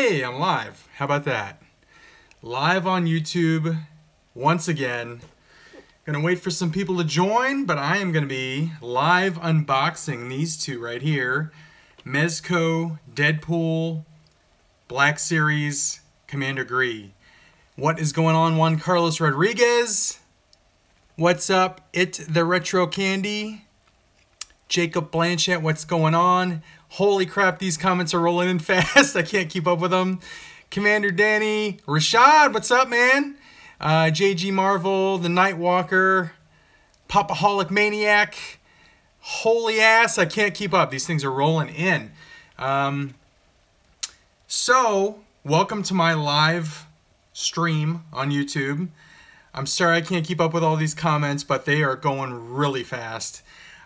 Hey, I'm live. How about that? Live on YouTube once again. Gonna wait for some people to join, but I am gonna be live unboxing these two right here. Mezco Deadpool Black Series Commander Gree. What is going on, Juan Carlos Rodriguez? What's up, the Retro Candy? Jacob Blanchett, what's going on? Holy crap, these comments are rolling in fast. I can't keep up with them. Commander Danny, Rashad, what's up, man? JG Marvel, the Nightwalker, Popaholic Maniac. Holy ass, I can't keep up. These things are rolling in. So, welcome to my live stream on YouTube. I'm sorry I can't keep up with all these comments, but they are going really fast.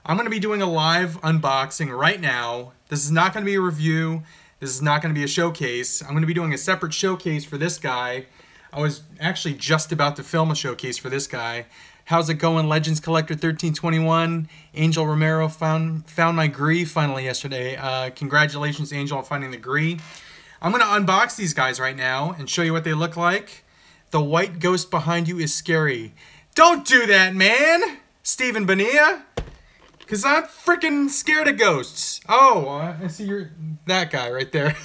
I'm going to be doing a live unboxing right now. This is not going to be a review. This is not going to be a showcase. I'm going to be doing a separate showcase for this guy. I was actually just about to film a showcase for this guy. How's it going, Legends Collector 1321? Angel Romero found my Gree finally yesterday. Congratulations, Angel, on finding the Gree. I'm going to unbox these guys right now and show you what they look like. The white ghost behind you is scary. Don't do that, man! Stephen Bonilla. Because I'm freaking scared of ghosts. Oh, I see that guy right there.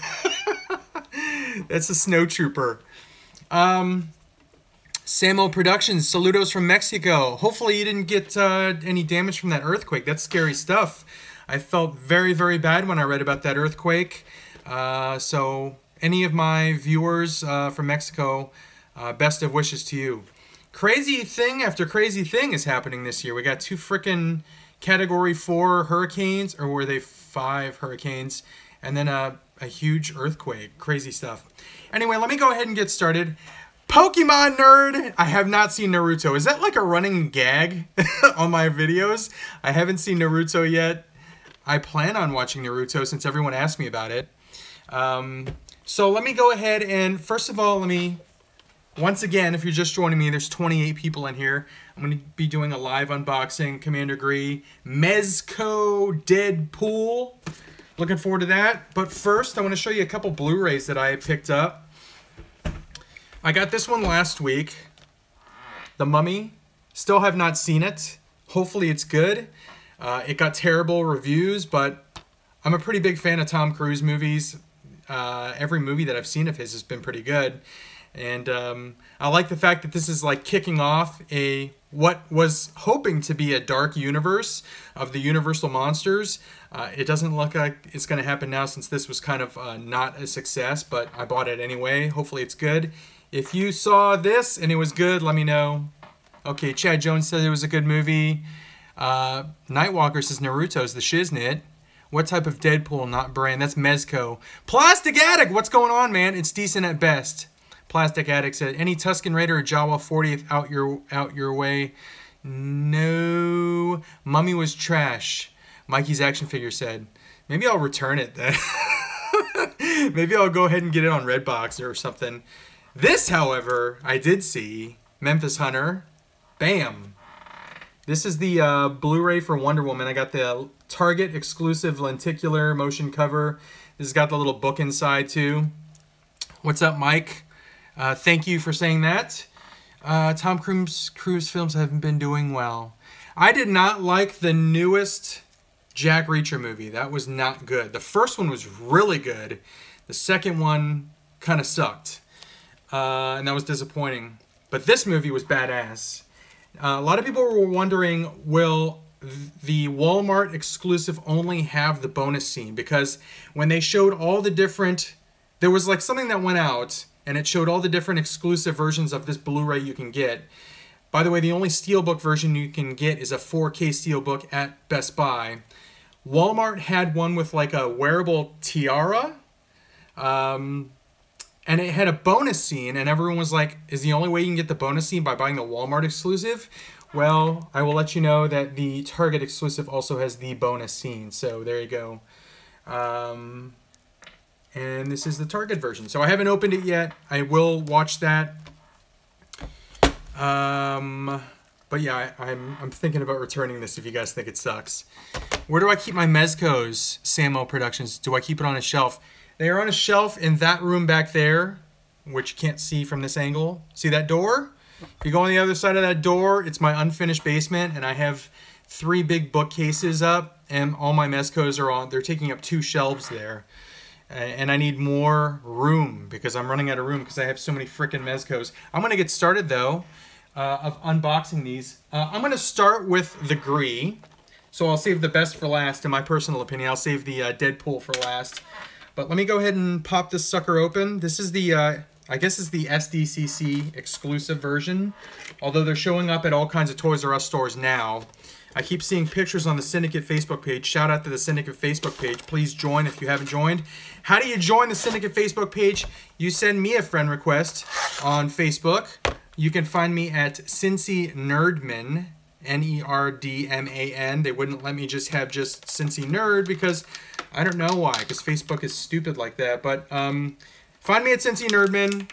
That's a snow trooper. Samo Productions, saludos from Mexico. Hopefully you didn't get any damage from that earthquake. That's scary stuff. I felt very, very bad when I read about that earthquake. So any of my viewers from Mexico, best of wishes to you. Crazy thing after crazy thing is happening this year. We got two freaking Category 4 hurricanes, or were they 5 hurricanes, and then a huge earthquake. Crazy stuff. Anyway, let me go ahead and get started. Pokemon nerd! I have not seen Naruto. Is that like a running gag on my videos? I haven't seen Naruto yet. I plan on watching Naruto since everyone asked me about it. So let me go ahead and, first of all, once again, if you're just joining me, there's 28 people in here. I'm going to be doing a live unboxing, Commander Gree, Mezco Deadpool. Looking forward to that. But first, I want to show you a couple Blu-rays that I picked up. I got this one last week, The Mummy. Still have not seen it. Hopefully it's good. It got terrible reviews, but I'm a pretty big fan of Tom Cruise movies. Every movie that I've seen of his has been pretty good. And I like the fact that this is like kicking off what was hoping to be a dark universe of the Universal monsters. It doesn't look like it's going to happen now since this was kind of not a success, but I bought it anyway. Hopefully it's good. If you saw this and it was good, let me know. Okay, Chad Jones said it was a good movie. Nightwalker says Naruto's the shiznit. What type of Deadpool, not brand? That's Mezco. Plastic Addict, what's going on, man? It's decent at best. Plastic Addict said, any Tusken Raider or Jawa 40th out your way? No. Mummy was trash. Mikey's action figure said. Maybe I'll return it then. Maybe I'll go ahead and get it on Redbox or something. This, however, I did see. Memphis Hunter. Bam. This is the Blu-ray for Wonder Woman. I got the Target exclusive lenticular motion cover. This has got the little book inside too. What's up, Mike? Thank you for saying that. Tom Cruise films haven't been doing well. I did not like the newest Jack Reacher movie. That was not good. The first one was really good. The second one kind of sucked. And that was disappointing. But this movie was badass. A lot of people were wondering, will the Walmart exclusive only have the bonus scene? Because when they showed all the different... There was like something that went out, and it showed all the different exclusive versions of this Blu-ray you can get. By the way, the only Steelbook version you can get is a 4K Steelbook at Best Buy. Walmart had one with like a wearable tiara, and it had a bonus scene, and everyone was like, is the only way you can get the bonus scene by buying the Walmart exclusive? Well, I will let you know that the Target exclusive also has the bonus scene, so there you go. And this is the Target version. So I haven't opened it yet. I will watch that. But yeah, I'm thinking about returning this if you guys think it sucks. Where do I keep my Mezco's, Samo Productions? Do I keep it on a shelf? They are on a shelf in that room back there, which you can't see from this angle. See that door? If you go on the other side of that door, it's my unfinished basement, and I have 3 big bookcases up, and all my Mezcos are on. They're taking up 2 shelves there. And I need more room because I'm running out of room because I have so many freaking Mezcos. I'm going to get started, though, of unboxing these. I'm going to start with the Gree. So I'll save the best for last, in my personal opinion. I'll save the Deadpool for last. But let me go ahead and pop this sucker open. This is the, I guess it's the SDCC exclusive version. Although they're showing up at all kinds of Toys R Us stores now. I keep seeing pictures on the Syndicate Facebook page. Shout out to the Syndicate Facebook page. Please join if you haven't joined. How do you join the Syndicate Facebook page? You send me a friend request on Facebook. You can find me at Cincy Nerdman, N-E-R-D-M-A-N. They wouldn't let me just have just Cincy Nerd because I don't know why, because Facebook is stupid like that. But find me at Cincy Nerdman.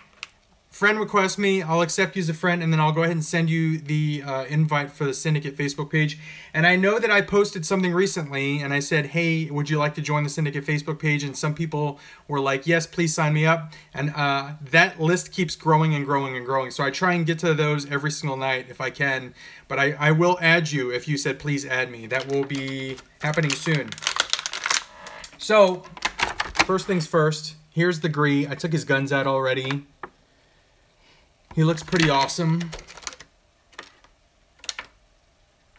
Friend request me, I'll accept you as a friend, and then I'll go ahead and send you the invite for the Syndicate Facebook page. And I know that I posted something recently, and I said, hey, would you like to join the Syndicate Facebook page? And some people were like, yes, please sign me up. And that list keeps growing and growing and growing. So I try and get to those every single night if I can. But I will add you if you said, please add me. That will be happening soon. So, first things first, here's the Gree. I took his guns out already. He looks pretty awesome.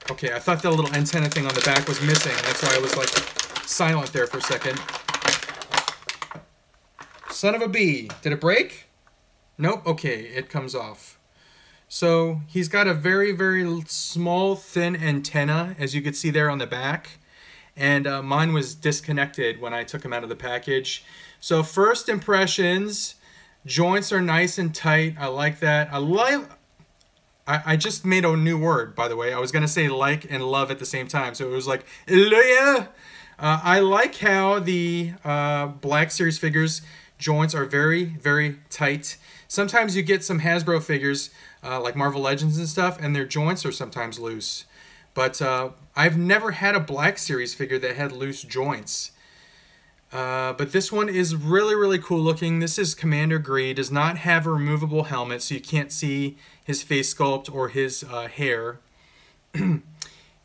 Okay, I thought that little antenna thing on the back was missing. That's why I was like silent there for a second. Son of a bee. Did it break? Nope. Okay, it comes off. So he's got a very, very small, thin antenna, as you could see there on the back. And mine was disconnected when I took him out of the package. So first impressions... Joints are nice and tight. I like that. I just made a new word, by the way. I was going to say like and love at the same time. So it was like, I like how the Black Series figures joints are very, very tight. Sometimes you get some Hasbro figures, like Marvel Legends and stuff, and their joints are sometimes loose. But I've never had a Black Series figure that had loose joints. But this one is really, really cool looking. This is Commander Gree. Does not have a removable helmet, so you can't see his face sculpt or his hair.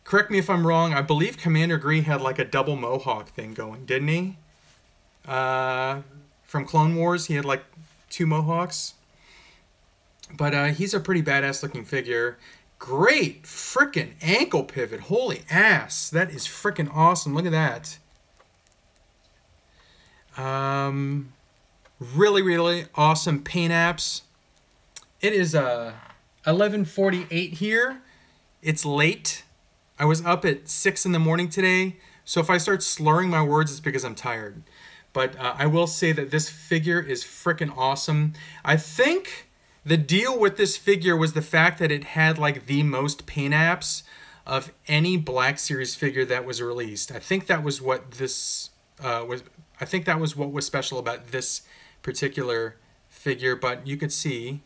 Correct me if I'm wrong. I believe Commander Gree had like a double mohawk thing going, didn't he? From Clone Wars, he had like 2 mohawks. But he's a pretty badass looking figure. Great frickin' ankle pivot. Holy ass. That is frickin' awesome. Look at that. Really, really awesome paint apps. It is 11:48 here. It's late. I was up at 6 in the morning today, so if I start slurring my words, it's because I'm tired. But I will say that this figure is freaking awesome. I think the deal with this figure was the fact that it had like the most paint apps of any Black Series figure that was released. I think that was what this was. I think that was what was special about this particular figure, but you could see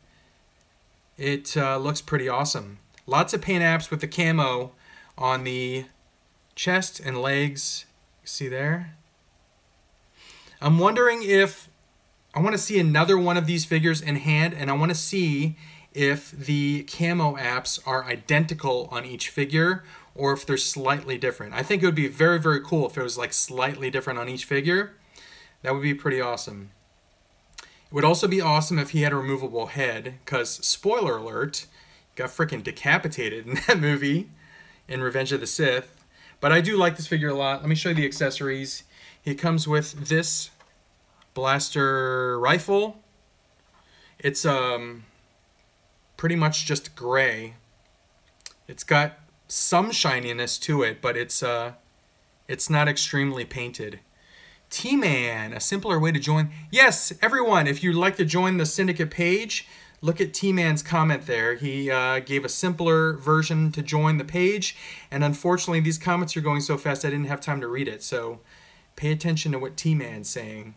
it looks pretty awesome. Lots of paint apps with the camo on the chest and legs. See there? I'm wondering if I want to see another one of these figures in hand, and I want to see if the camo apps are identical on each figure or if they're slightly different. I think it would be very, very cool if it was like slightly different on each figure. That would be pretty awesome. It would also be awesome if he had a removable head, because, spoiler alert, he got freaking decapitated in that movie, in Revenge of the Sith. But I do like this figure a lot. Let me show you the accessories. He comes with this blaster rifle. It's pretty much just gray. It's got some shininess to it, but it's not extremely painted. T-Man, a simpler way to join. Yes, everyone, if you'd like to join the Syndicate page, look at T-Man's comment there. He gave a simpler version to join the page, and unfortunately these comments are going so fast I didn't have time to read it, so pay attention to what T-Man's saying.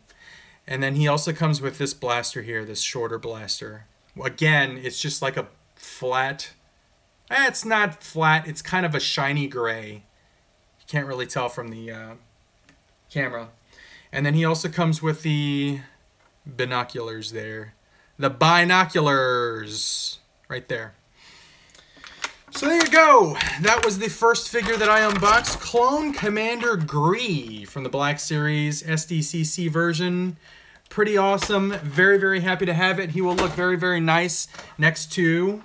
And then he also comes with this blaster here, this shorter blaster. Again, it's just like a flat... it's not flat, it's kind of a shiny gray. You can't really tell from the camera. And then he also comes with the binoculars there. The binoculars right there. So there you go. That was the first figure that I unboxed. Clone Commander Gree from the Black Series SDCC version. Pretty awesome. Very, very happy to have it. He will look very, very nice next to...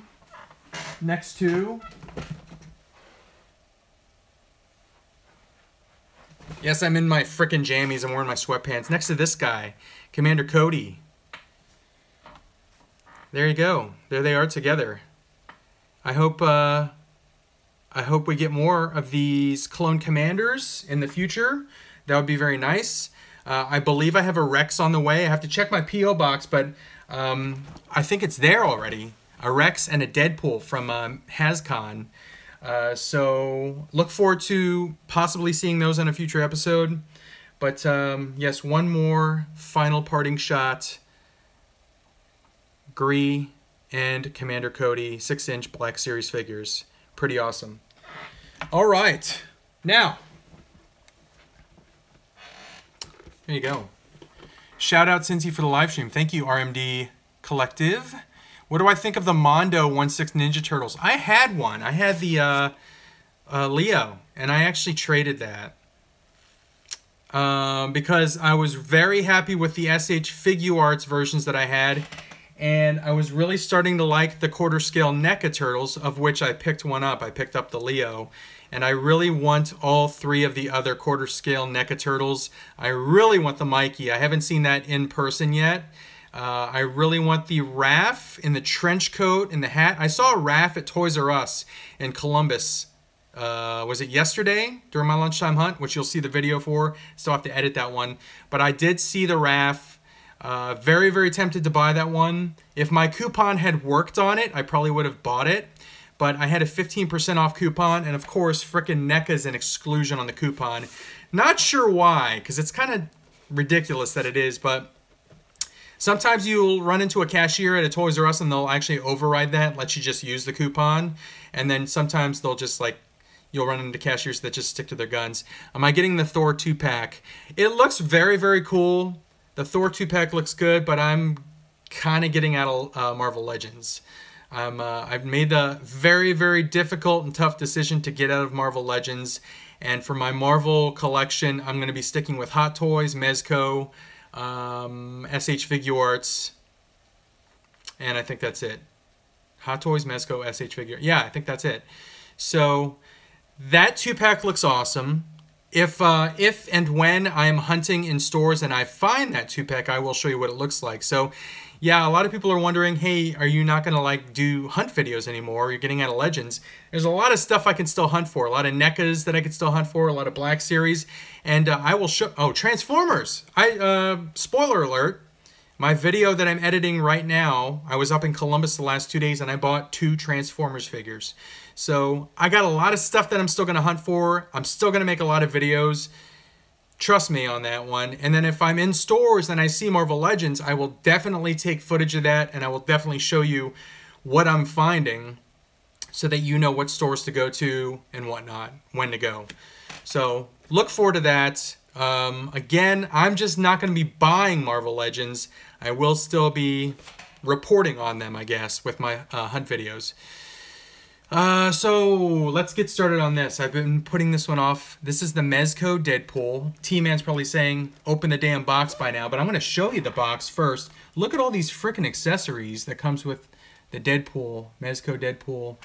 Yes, I'm in my frickin' jammies. I'm wearing my sweatpants. Next to this guy, Commander Cody. There you go. There they are together. I hope we get more of these clone commanders in the future. That would be very nice. I believe I have a Rex on the way. I have to check my P.O. box, but I think it's there already. A Rex and a Deadpool from HasCon. So look forward to possibly seeing those on a future episode. But yes, one more final parting shot. Gree and Commander Cody 6-inch Black Series figures. Pretty awesome. All right. Now, there you go. Shout out Cincy for the live stream. Thank you, RMD Collective. What do I think of the Mondo 1/6 Ninja Turtles? I had one. I had the Leo, and I actually traded that. Because I was very happy with the SH Figuarts versions that I had, and I was really starting to like the quarter scale NECA Turtles, of which I picked one up. I picked up the Leo, and I really want all three of the other quarter scale NECA Turtles. I really want the Mikey. I haven't seen that in person yet. I really want the Raph in the trench coat and the hat. I saw a Raph at Toys R Us in Columbus. Was it yesterday during my lunchtime hunt, which you'll see the video for. Still have to edit that one. But I did see the Raph. Very, very tempted to buy that one. If my coupon had worked on it, I probably would have bought it. But I had a 15% off coupon. And of course, frickin' NECA's an exclusion on the coupon. Not sure why, because it's kind of ridiculous that it is. But sometimes you'll run into a cashier at a Toys R Us and they'll actually override that, let you just use the coupon. And then sometimes they'll just like, you'll run into cashiers that just stick to their guns. Am I getting the Thor 2-pack? It looks very, very cool. The Thor 2-pack looks good, but I'm kind of getting out of Marvel Legends. I've made the very, very difficult and tough decision to get out of Marvel Legends. And for my Marvel collection, I'm going to be sticking with Hot Toys, Mezco, SH Figuarts, and I think that's it. Hot Toys, Mezco, SH Figuarts. Yeah, I think that's it. So that 2-pack looks awesome. If and when I'm hunting in stores and I find that 2-pack, I will show you what it looks like. So yeah, a lot of people are wondering, hey, are you not going to like do hunt videos anymore? You're getting out of Legends. There's a lot of stuff I can still hunt for. A lot of NECAs that I can still hunt for. A lot of Black Series. And I will show... Oh, Transformers! Spoiler alert. My video that I'm editing right now, I was up in Columbus the last 2 days and I bought 2 Transformers figures. So I got a lot of stuff that I'm still going to hunt for. I'm still going to make a lot of videos. Trust me on that one. And then if I'm in stores and I see Marvel Legends, I will definitely take footage of that and I will definitely show you what I'm finding so that you know what stores to go to and whatnot, when to go. So look forward to that. Again, I'm just not going to be buying Marvel Legends. I will still be reporting on them, I guess, with my hunt videos. So let's get started on this. I've been putting this one off. This is the Mezco Deadpool. T-Man's probably saying, open the damn box by now, but I'm going to show you the box first. Look at all these freaking accessories that comes with the Deadpool, Mezco Deadpool.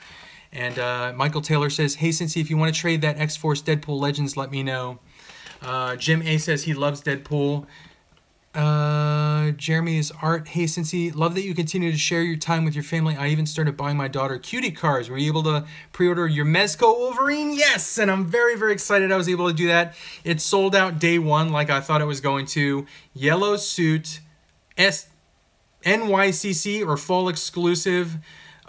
And Michael Taylor says, hey, Cincy, if you want to trade that X-Force Deadpool Legends, let me know. Jim A says he loves Deadpool. Jeremy's art. Hey, Cincy, love that you continue to share your time with your family. I even started buying my daughter cutie cars. Were you able to pre-order your Mezco Wolverine? Yes, and I'm very, very excited I was able to do that. It sold out day one like I thought it was going to. Yellow suit, NYCC or fall exclusive,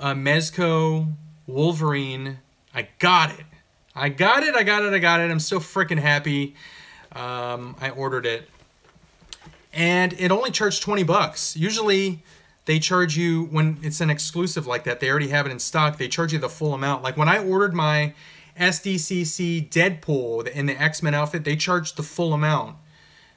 Mezco Wolverine. I got it. I got it. I'm so freaking happy. I ordered it. And it only charged 20 bucks. Usually they charge you, when it's an exclusive like that, they already have it in stock, they charge you the full amount. Like when I ordered my SDCC Deadpool in the X-Men outfit, they charged the full amount.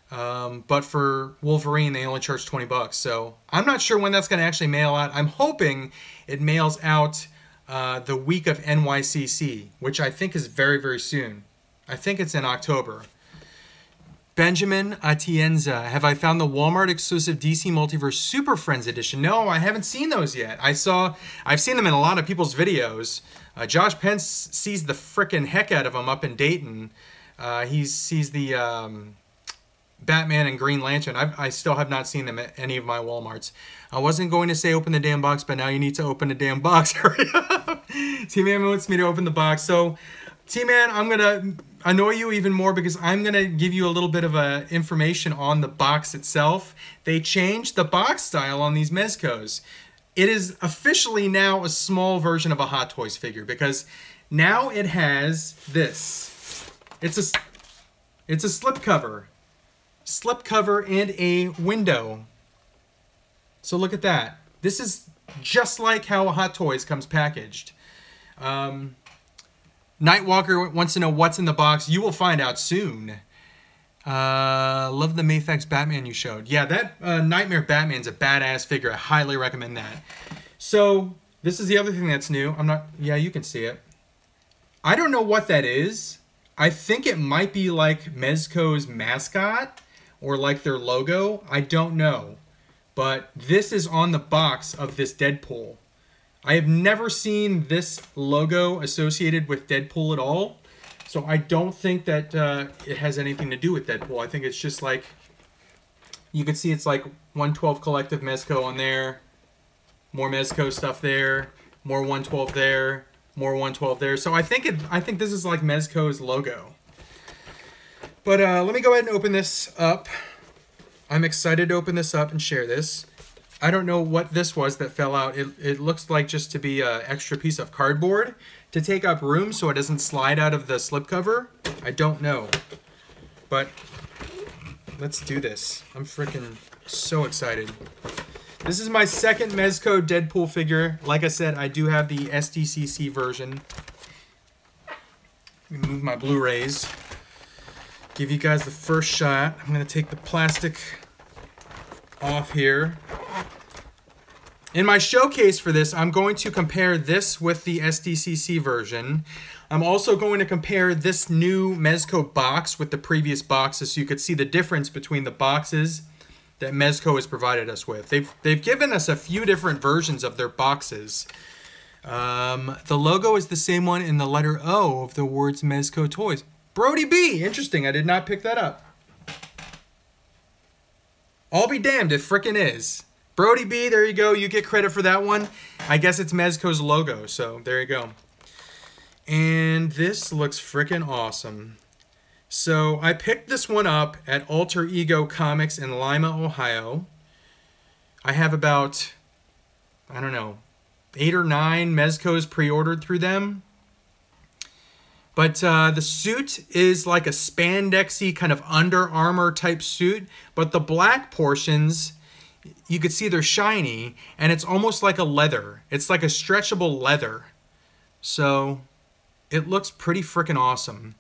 But for Wolverine, they only charge $20. So I'm not sure when that's going to actually mail out. I'm hoping it mails out the week of NYCC, which I think is very, very soon. I think it's in October. Benjamin Atienza, have I found the Walmart exclusive DC Multiverse Super Friends edition? No, I haven't seen those yet. I've seen them in a lot of people's videos. Josh Pence sees the frickin' heck out of them up in Dayton. He sees the Batman and Green Lantern. I still have not seen them at any of my Walmarts. I wasn't going to say open the damn box, but now you need to open the damn box. Hurry up. T-Man wants me to open the box. So, T-Man, I'm going to annoy you even more because I'm going to give you a little bit of information on the box itself. They changed the box style on these Mezcos. It is officially now a small version of a Hot Toys figure because now it has this. It's a slipcover. Slipcover and a window. So look at that. This is just like how a Hot Toys comes packaged. Nightwalker wants to know what's in the box. You will find out soon. Love the Mafex Batman you showed. Yeah, that Nightmare Batman's a badass figure. I highly recommend that. So this is the other thing that's new. Yeah, you can see it. I don't know what that is. I think it might be like Mezco's mascot or like their logo. I don't know. But this is on the box of this Deadpool. I have never seen this logo associated with Deadpool at all. So I don't think that it has anything to do with Deadpool. I think it's just like, you can see it's like 112 Collective Mezco on there. More Mezco stuff there. More 112 there. More 112 there. So I think this is like Mezco's logo. But let me go ahead and open this up. I'm excited to open this up and share this. I don't know what this was that fell out. It looks like just to be an extra piece of cardboard to take up room so it doesn't slide out of the slipcover. I don't know. But let's do this. I'm freaking so excited. This is my second Mezco Deadpool figure. Like I said, I do have the SDCC version. Let me move my Blu-rays. Give you guys the first shot. I'm going to take the plastic off here. In my showcase for this, I'm going to compare this with the SDCC version. I'm also going to compare this new Mezco box with the previous boxes so you could see the difference between the boxes that Mezco has provided us with. They've given us a few different versions of their boxes. The logo is the same one in the letter O of the words Mezco Toys. Brody B! Interesting, I did not pick that up. I'll be damned if frickin' is. Brody B, there you go. You get credit for that one. I guess it's Mezco's logo, so there you go. And this looks frickin' awesome. So I picked this one up at Alter Ego Comics in Lima, Ohio. I have about, I don't know, 8 or 9 Mezcos pre-ordered through them. But the suit is like a spandexy kind of Under Armour type suit, but the black portions, you could see they're shiny, and it's almost like a leather. It's like a stretchable leather. So it looks pretty freaking awesome.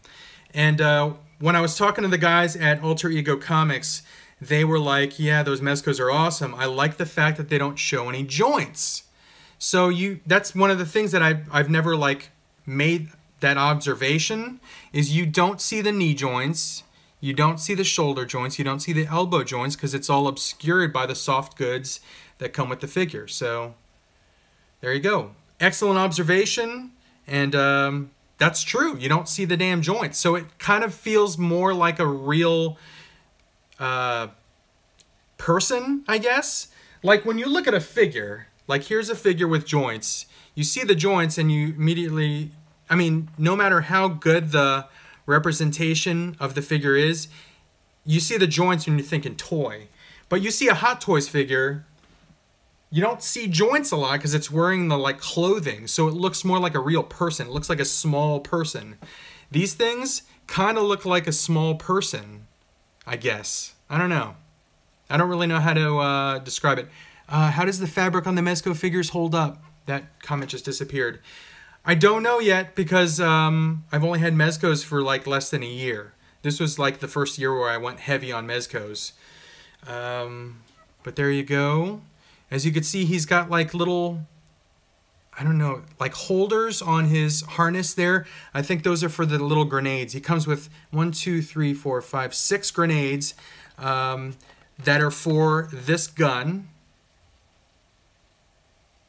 And when I was talking to the guys at Alter Ego Comics, they were like, yeah, those Mezcos are awesome. I like the fact that they don't show any joints. So that's one of the things that I've never like made that observation, is you don't see the knee joints, you don't see the shoulder joints, you don't see the elbow joints because it's all obscured by the soft goods that come with the figure. So there you go. Excellent observation, and that's true. You don't see the damn joints. So it kind of feels more like a real person, I guess. Like when you look at a figure, like here's a figure with joints, you see the joints and you immediately, I mean, no matter how good the representation of the figure is, you see the joints and you're thinking toy. But you see a Hot Toys figure, you don't see joints a lot because it's wearing the like clothing, so it looks more like a real person. It looks like a small person. These things kind of look like a small person, I guess. I don't know. I don't really know how to describe it. How does the fabric on the Mezco figures hold up? That comment just disappeared. I don't know yet because I've only had Mezcos for like less than a year. This was like the first year where I went heavy on Mezcos. But there you go. As you can see, he's got like little, I don't know, like holders on his harness there. I think those are for the little grenades. He comes with 1, 2, 3, 4, 5, 6 grenades that are for this gun.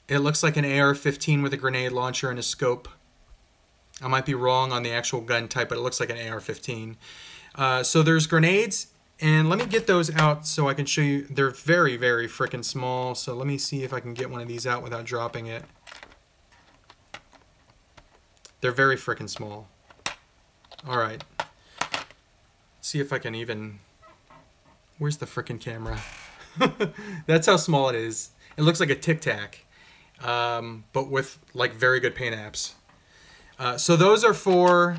It looks like an AR-15 with a grenade launcher and a scope. I might be wrong on the actual gun type, but it looks like an AR-15. So there's grenades, and let me get those out so I can show you. They're very, very freaking small, so let me see if I can get one of these out without dropping it. They're very freaking small. All right. Let's see if I can even... Where's the freaking camera? That's how small it is. It looks like a Tic Tac, but with like very good paint apps. So those are for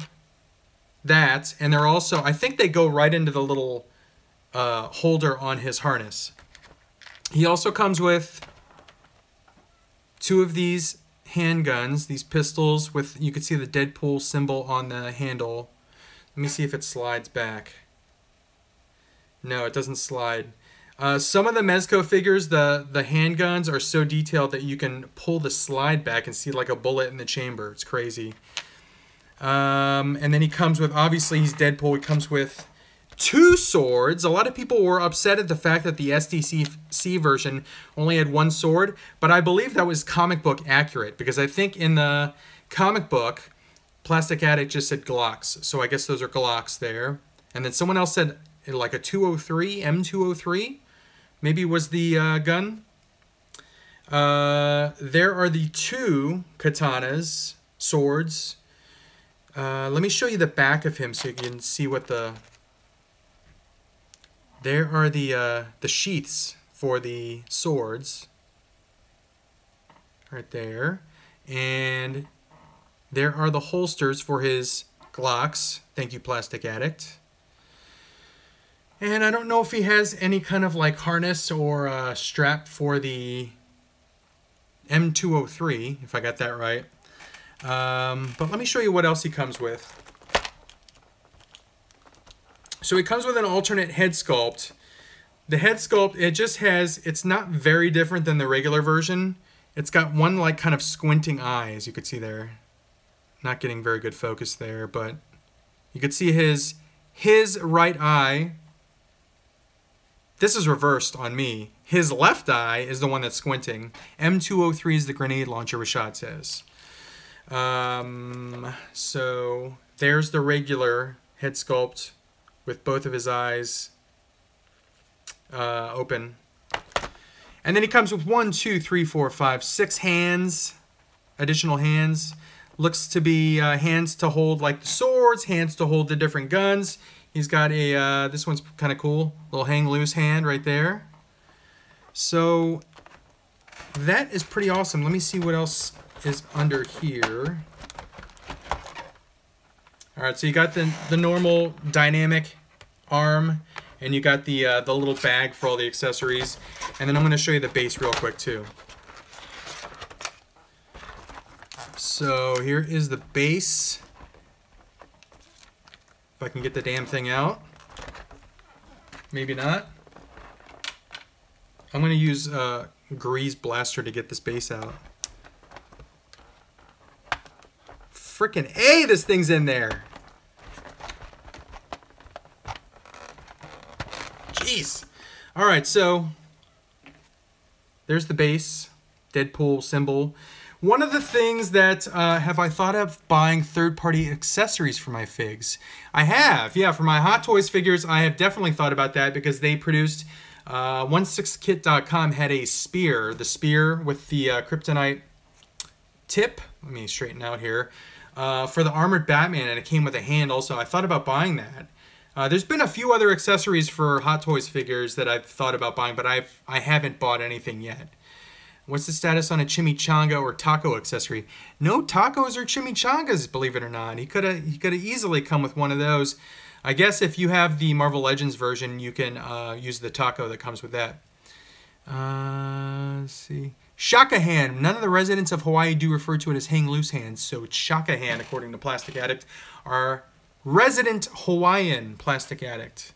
that, and they're also, I think they go right into the little holder on his harness. He also comes with 2 of these handguns, these pistols with, you can see the Deadpool symbol on the handle. Let me see if it slides back. No, it doesn't slide. Some of the Mezco figures, the handguns are so detailed that you can pull the slide back and see like a bullet in the chamber. It's crazy. And then he comes with, obviously he's Deadpool, he comes with 2 swords. A lot of people were upset at the fact that the SDCC version only had 1 sword, but I believe that was comic book accurate, because I think in the comic book, Plastic Addict just said Glocks, so I guess those are Glocks there. And then someone else said like a 203, M203, maybe was the gun. There are the 2 katanas, swords. Let me show you the back of him so you can see what the... There are the sheaths for the swords. Right there. And there are the holsters for his Glocks. Thank you, Plastic Addict. And I don't know if he has any kind of like harness or strap for the M203, if I got that right. But let me show you what else he comes with. So he comes with an alternate head sculpt. The head sculpt, it just has, it's not very different than the regular version. It's got one like kind of squinting eye, as you could see there. Not getting very good focus there, but you could see his right eye. This is reversed on me. His left eye is the one that's squinting. M203 is the grenade launcher, Rashad says. So there's the regular head sculpt with both of his eyes open. And then he comes with 1, 2, 3, 4, 5, 6 hands, additional hands. Looks to be hands to hold like the swords, hands to hold the different guns. He's got a, this one's kind of cool, little hang loose hand right there. So that is pretty awesome. Let me see what else is under here. All right, so you got the normal dynamic arm, and you got the little bag for all the accessories. And then I'm going to show you the base real quick too. So here is the base. If I can get the damn thing out. Maybe not. I'm going to use Gree's blaster to get this base out. Frickin' A, this thing's in there. Jeez. All right, so there's the base, Deadpool symbol. One of the things that have I thought of buying third-party accessories for my figs? I have, yeah, for my Hot Toys figures, I have definitely thought about that because they produced, 16kit.com had a spear, the spear with the kryptonite tip. Let me straighten out here. For the Armored Batman, and it came with a hand also. I thought about buying that. There's been a few other accessories for Hot Toys figures that I've thought about buying, but I haven't bought anything yet. What's the status on a chimichanga or taco accessory? No tacos or chimichangas, believe it or not. He could have easily come with one of those. I guess if you have the Marvel Legends version, you can use the taco that comes with that. Let's see. Shaka hand. None of the residents of Hawaii do refer to it as hang loose hands, so it's Shaka hand, according to Plastic Addict. Our resident Hawaiian plastic addict.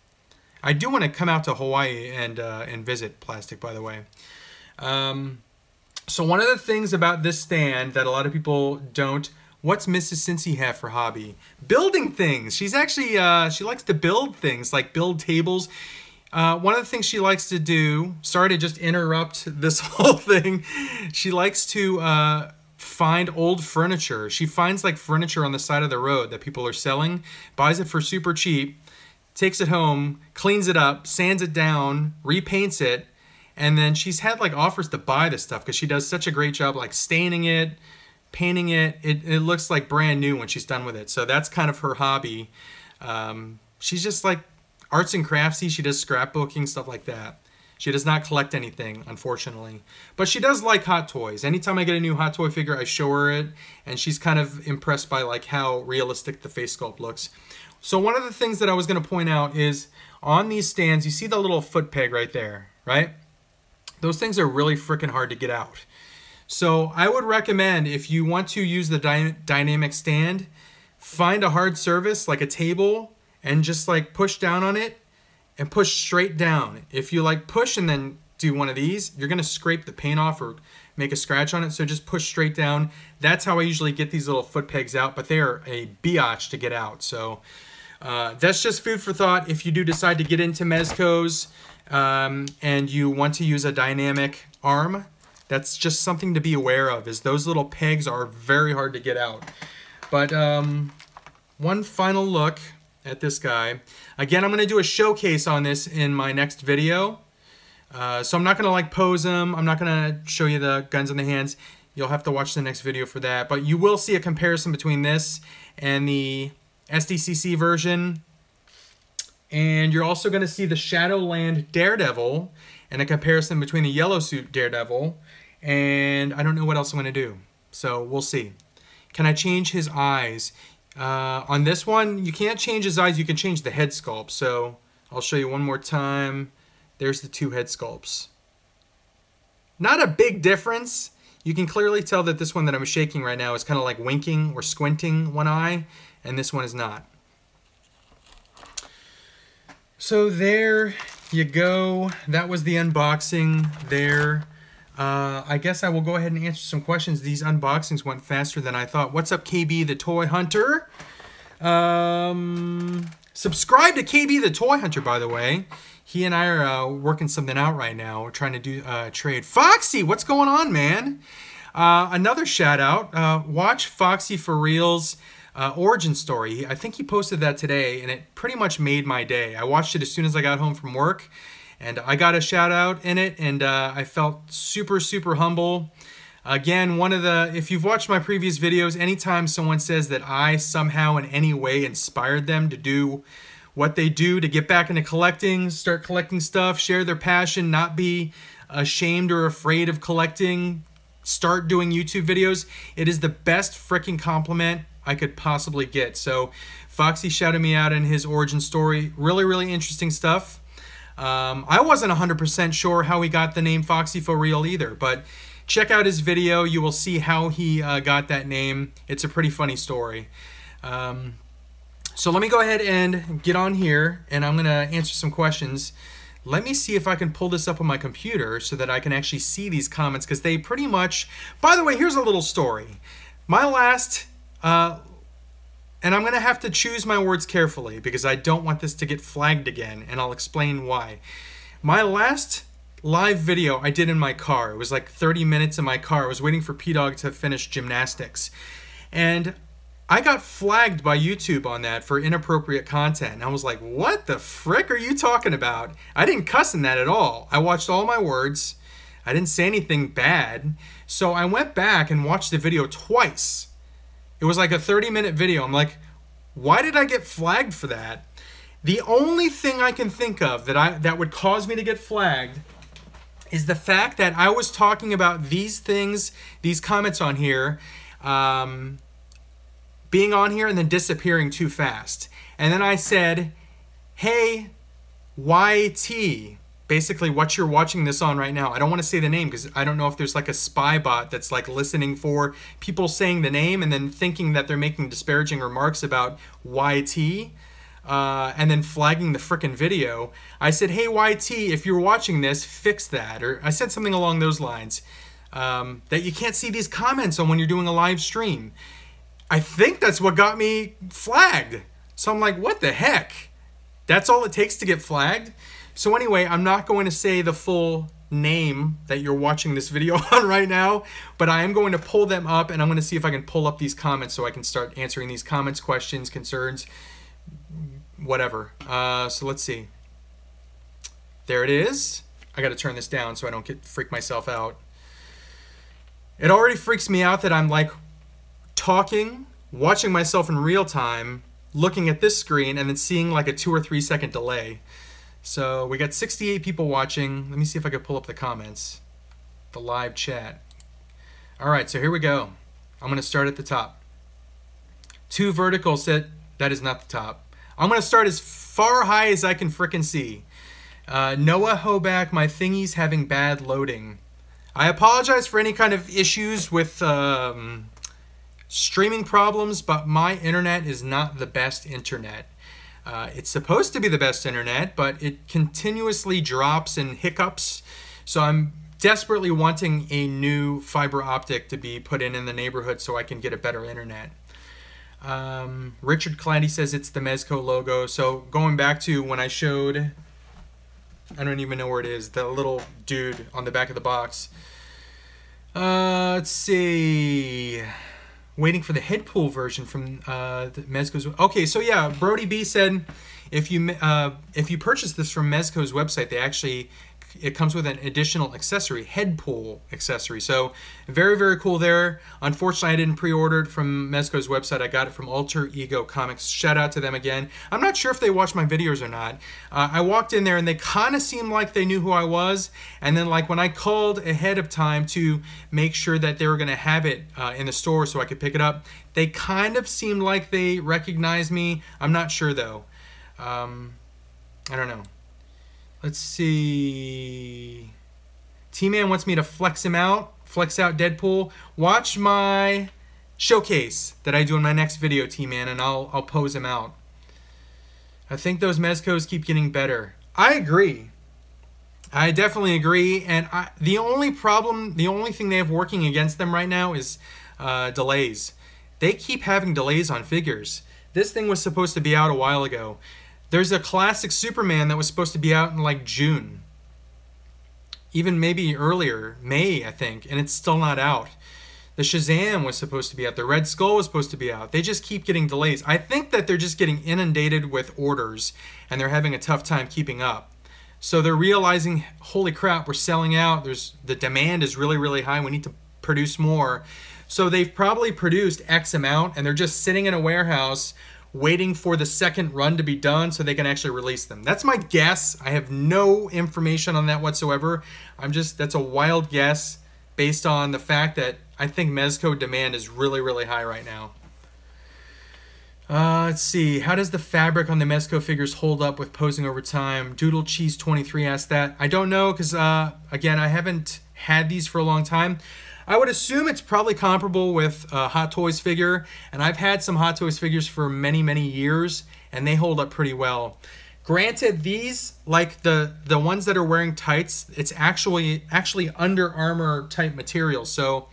I do want to come out to Hawaii and visit plastic, by the way. So one of the things about this stand that a lot of people don't, what's Mrs. Cincy have for hobby? Building things. She's actually, she likes to build things, like build tables. One of the things she likes to do, sorry to just interrupt this whole thing, she likes to find old furniture. She finds like furniture on the side of the road that people are selling, buys it for super cheap, takes it home, cleans it up, sands it down, repaints it, and then she's had like offers to buy this stuff because she does such a great job like staining it, painting it. It looks like brand new when she's done with it. So that's kind of her hobby. She's just like arts and craftsy. She does scrapbooking, stuff like that. She does not collect anything, unfortunately. But she does like hot toys. Anytime I get a new hot toy figure, I show her it, and she's kind of impressed by like how realistic the face sculpt looks. So one of the things that I was going to point out is on these stands, you see the little foot peg right there, right? Those things are really freaking hard to get out. So I would recommend, if you want to use the dynamic stand, find a hard surface like a table and just like push down on it and push straight down. If you like push and then do one of these, you're gonna scrape the paint off or make a scratch on it, so just push straight down. That's how I usually get these little foot pegs out, but they are a biatch to get out. So that's just food for thought. If you do decide to get into Mezcos and you want to use a dynamic arm, that's just something to be aware of, is those little pegs are very hard to get out. But one final look at this guy. Again, I'm going to do a showcase on this in my next video. So I'm not going to like pose him. I'm not going to show you the guns in the hands. You'll have to watch the next video for that. But you will see a comparison between this and the SDCC version. And you're also going to see the Shadowland Daredevil and a comparison between the Yellow Suit Daredevil. And I don't know what else I'm going to do. So we'll see. Can I change his eyes? On this one, you can't change his eyes. You can change the head sculpt. So I'll show you one more time. There's the two head sculpts. Not a big difference. You can clearly tell that this one that I'm shaking right now is kind of like winking or squinting one eye, and this one is not. So there you go. That was the unboxing there. I guess I will go ahead and answer some questions. These unboxings went faster than I thought. What's up, KB the Toy Hunter? Subscribe to KB the Toy Hunter, by the way. He and I are working something out right now. We're trying to do a trade. Foxy, what's going on, man? Another shout out. Watch Foxy for Real's origin story. I think he posted that today, and it pretty much made my day. I watched it as soon as I got home from work, and I got a shout out in it, and I felt super, super humble. Again, if you've watched my previous videos, anytime someone says that I somehow in any way inspired them to do what they do to get back into collecting, start collecting stuff, share their passion, not be ashamed or afraid of collecting, start doing YouTube videos, it is the best freaking compliment I could possibly get. So Foxy shouted me out in his origin story. Really, really interesting stuff. I wasn't 100% sure how he got the name Foxy for Real either, but check out his video. You will see how he got that name. It's a pretty funny story. So let me go ahead and get on here, and I'm going to answer some questions. Let me see if I can pull this up on my computer so that I can actually see these comments, because they pretty much... By the way, here's a little story. My last... and I'm going to have to choose my words carefully because I don't want this to get flagged again, and I'll explain why. My last live video I did in my car, it was like 30 minutes in my car. I was waiting for P-Dog to finish gymnastics. And I got flagged by YouTube on that for inappropriate content. And I was like, what the frick are you talking about? I didn't cuss in that at all. I watched all my words. I didn't say anything bad. So I went back and watched the video twice. It was like a 30-minute video. I'm like, why did I get flagged for that? The only thing I can think of that would cause me to get flagged is the fact that I was talking about these things, these comments on here, being on here and then disappearing too fast. And then I said, hey, YT, basically what you're watching this on right now. I don't want to say the name because I don't know if there's like a spy bot that's like listening for people saying the name and then thinking that they're making disparaging remarks about YT, and then flagging the frickin' video. I said, hey YT, if you're watching this, fix that. Or I said something along those lines, that you can't see these comments on when you're doing a live stream. I think that's what got me flagged. So I'm like, what the heck? That's all it takes to get flagged? So anyway, I'm not going to say the full name that you're watching this video on right now, but I am going to pull them up, and I'm going to see if I can pull up these comments so I can start answering these comments, questions, concerns, whatever. So let's see. There it is. I got to turn this down so I don't freak myself out. It already freaks me out that I'm like talking, watching myself in real time, looking at this screen, and then seeing like a 2 or 3 second delay. So we got 68 people watching. Let me see if I can pull up the comments, the live chat. All right, so here we go. I'm going to start at the top. 2 vertical said, that is not the top. I'm going to start as far high as I can frickin' see. Noah Hoback, my thingy's having bad loading. I apologize for any kind of issues with streaming problems, but my internet is not the best internet. It's supposed to be the best internet, but it continuously drops and hiccups. So I'm desperately wanting a new fiber optic to be put in the neighborhood so I can get a better internet. Richard Clandy says it's the Mezco logo. So going back to when I showed, I don't even know where it is, the little dude on the back of the box. Let's see. Waiting for the Deadpool version from the Mezco's. Okay, so yeah, Brody B said if you purchase this from Mezco's website, it comes with an additional accessory, Deadpool accessory. So very, very cool there. Unfortunately, I didn't pre-order it from Mezco's website. I got it from Alter Ego Comics. Shout out to them again. I'm not sure if they watch my videos or not. I walked in there and they kind of seemed like they knew who I was. And then like when I called ahead of time to make sure that they were going to have it in the store so I could pick it up, they kind of seemed like they recognized me. I'm not sure though. I don't know. Let's see. T-Man wants me to flex out Deadpool. Watch my showcase that I do in my next video, T-Man, and I'll pose him out. I think those Mezcos keep getting better. I agree. I definitely agree. And the only thing they have working against them right now is delays. They keep having delays on figures. This thing was supposed to be out a while ago. There's a classic Superman that was supposed to be out in like June. Even maybe earlier, May, I think, and it's still not out. The Shazam was supposed to be out. The Red Skull was supposed to be out. They just keep getting delays. I think that they're just getting inundated with orders and they're having a tough time keeping up. So they're realizing, holy crap, we're selling out. The demand is really, really high. We need to produce more. So they've probably produced X amount and they're just sitting in a warehouse waiting for the second run to be done so they can actually release them. That's my guess. I have no information on that whatsoever. That's a wild guess based on the fact that I think Mezco demand is really, really high right now. Let's see. How does the fabric on the Mezco figures hold up with posing over time? Doodle Cheese 23 asked that. I don't know because, again, I haven't had these for a long time. I would assume it's probably comparable with a Hot Toys figure, and I've had some Hot Toys figures for many, many years, and they hold up pretty well. Granted, these, like the ones that are wearing tights, it's actually Under Armour type material, so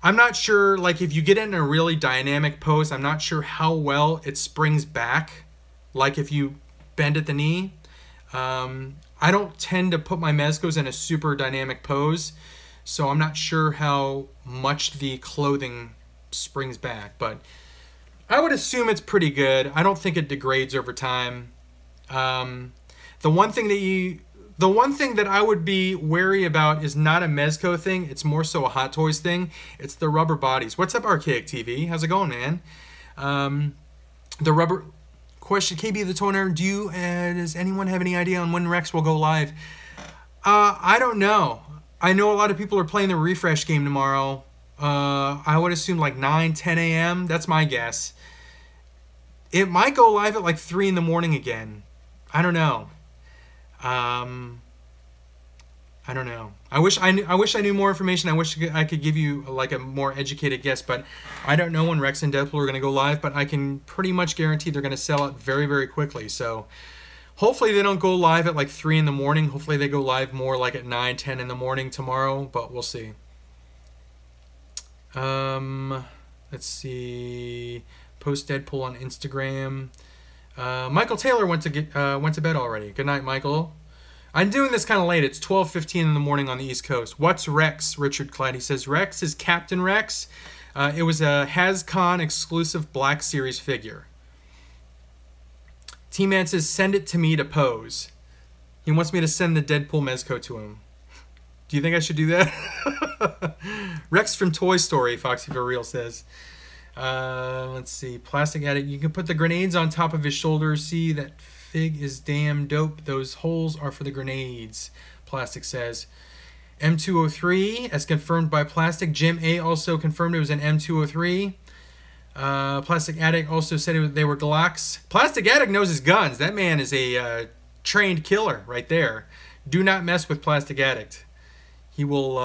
I'm not sure, like if you get it in a really dynamic pose, I'm not sure how well it springs back, like if you bend at the knee. I don't tend to put my Mezcos in a super dynamic pose, so I'm not sure how much the clothing springs back, but I would assume it's pretty good. I don't think it degrades over time. The one thing that I would be wary about is not a Mezco thing. It's more so a Hot Toys thing. It's the rubber bodies. What's up, Archaic TV? How's it going, man? The rubber question, KB the Toner. Does anyone have any idea on when Rex will go live? I don't know. I know a lot of people are playing the refresh game tomorrow. I would assume like 9, 10 a.m. That's my guess. It might go live at like 3 in the morning again. I don't know. I don't know. I wish I knew more information. I wish I could give you like a more educated guess, but I don't know when Rex and Deadpool are going to go live, but I can pretty much guarantee they're going to sell out very, very quickly. So hopefully they don't go live at like 3 in the morning. Hopefully they go live more like at 9, 10 in the morning tomorrow, but we'll see. Let's see. Post Deadpool on Instagram. Michael Taylor went to bed already. Good night, Michael. I'm doing this kind of late. It's 12:15 in the morning on the East Coast. What's Rex? Richard Clyde. He says Rex is Captain Rex. It was a HasCon exclusive Black Series figure. T-Man says send it to me to pose. He wants me to send the Deadpool Mezco to him. Do you think I should do that? Rex from Toy Story, Foxy for Real says. Let's see. Plastic Addict. You can put the grenades on top of his shoulders. See, that fig is damn dope. Those holes are for the grenades, Plastic says. M203, as confirmed by Plastic. Jim A also confirmed it was an M203. Plastic Addict also said they were Glocks. Plastic Addict knows his guns. That man is a trained killer right there. Do not mess with Plastic Addict. He will,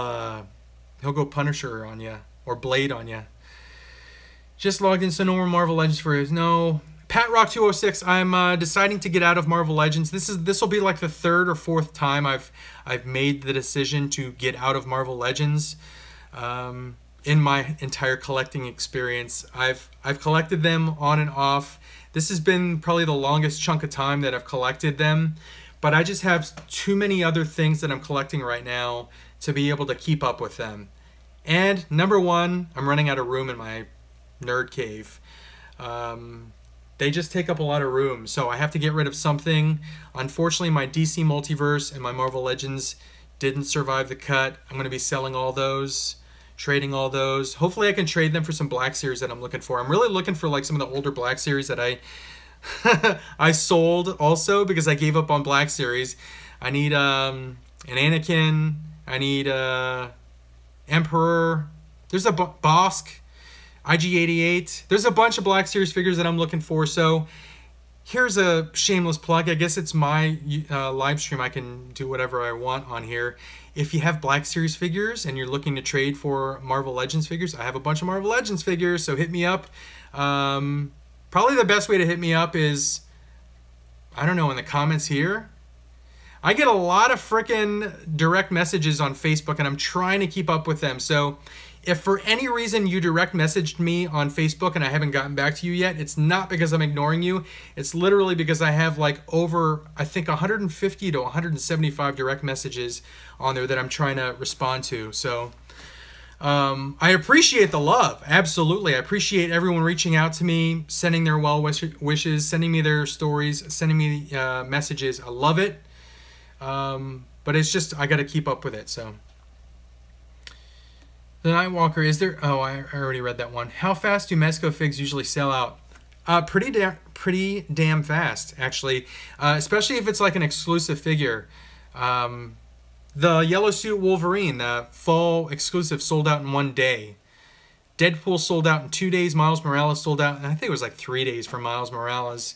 he'll go Punisher on you, or Blade on you. Just logged in, so no more Marvel Legends for his. No. Pat Rock 206. I'm deciding to get out of Marvel Legends. This will be like the 3rd or 4th time I've made the decision to get out of Marvel Legends. In my entire collecting experience, I've collected them on and off. This has been probably the longest chunk of time that I've collected them, but I just have too many other things that I'm collecting right now to be able to keep up with them. And number one, I'm running out of room in my nerd cave. They just take up a lot of room, so I have to get rid of something. Unfortunately, my DC Multiverse and my Marvel Legends didn't survive the cut. I'm going to be selling all those, trading all those. Hopefully I can trade them for some Black Series that I'm looking for. I'm really looking for like some of the older Black Series that I I sold also because I gave up on Black Series. I need an Anakin. I need Emperor. There's a Bosk. IG-88. There's a bunch of Black Series figures that I'm looking for, so here's a shameless plug. I guess it's my live stream. I can do whatever I want on here. If you have Black Series figures and you're looking to trade for Marvel Legends figures, I have a bunch of Marvel Legends figures, so hit me up. Probably the best way to hit me up is, I don't know, in the comments here. I get a lot of frickin' direct messages on Facebook, and I'm trying to keep up with them, so if for any reason you direct messaged me on Facebook and I haven't gotten back to you yet, it's not because I'm ignoring you. It's literally because I have like over, I think, 150 to 175 direct messages on there that I'm trying to respond to. So I appreciate the love. Absolutely. I appreciate everyone reaching out to me, sending their well wishes, sending me their stories, sending me messages. I love it. But it's just, I got to keep up with it. So. The Nightwalker, is there... Oh, I already read that one. How fast do Mezco figs usually sell out? Pretty damn fast, actually. Especially if it's like an exclusive figure. The Yellow Suit Wolverine, the fall exclusive, sold out in 1 day. Deadpool sold out in 2 days. Miles Morales sold out, and I think it was like 3 days for Miles Morales.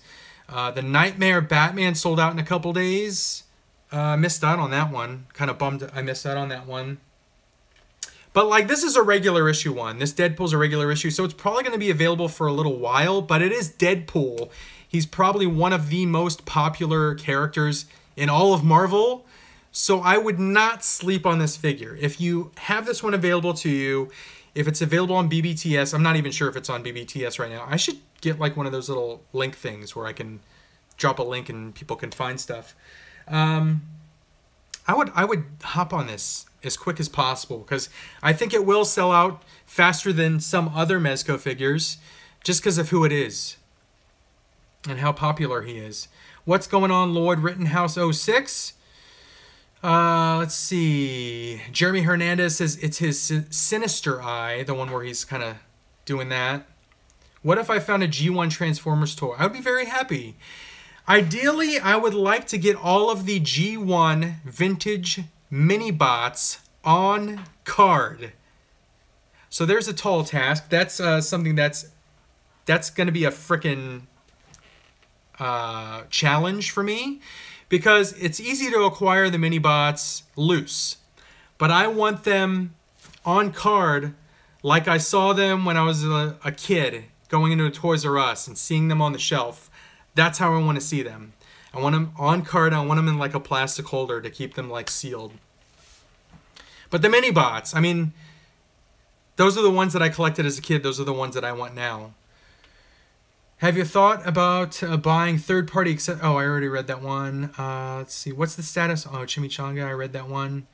The Nightmare Batman sold out in a couple days. I missed out on that one. Kind of bummed I missed out on that one. But, like, this is a regular issue one. This Deadpool's a regular issue, so it's probably going to be available for a little while, but it is Deadpool. He's probably one of the most popular characters in all of Marvel, so I would not sleep on this figure. If you have this one available to you, if it's available on BBTS, I'm not even sure if it's on BBTS right now. I should get, like, one of those little link things where I can drop a link and people can find stuff. I would hop on this as quick as possible because I think it will sell out faster than some other Mezco figures just because of who it is and how popular he is. What's going on, Lord Rittenhouse 06? Let's see. Jeremy Hernandez says it's his Sinister Eye, the one where he's kind of doing that. What if I found a G1 Transformers toy? I would be very happy. Ideally, I would like to get all of the G1 vintage mini-bots on card. So there's a tall task. That's something that's going to be a frickin' challenge for me because it's easy to acquire the mini bots loose, but I want them on card like I saw them when I was a kid going into a Toys R Us and seeing them on the shelf. That's how I want to see them. I want them on card. I want them in like a plastic holder to keep them like sealed. But the mini bots, I mean, those are the ones that I collected as a kid. Those are the ones that I want now. Have you thought about buying third-party... Oh, I already read that one. Let's see. What's the status? Oh, Chimichanga. I read that one.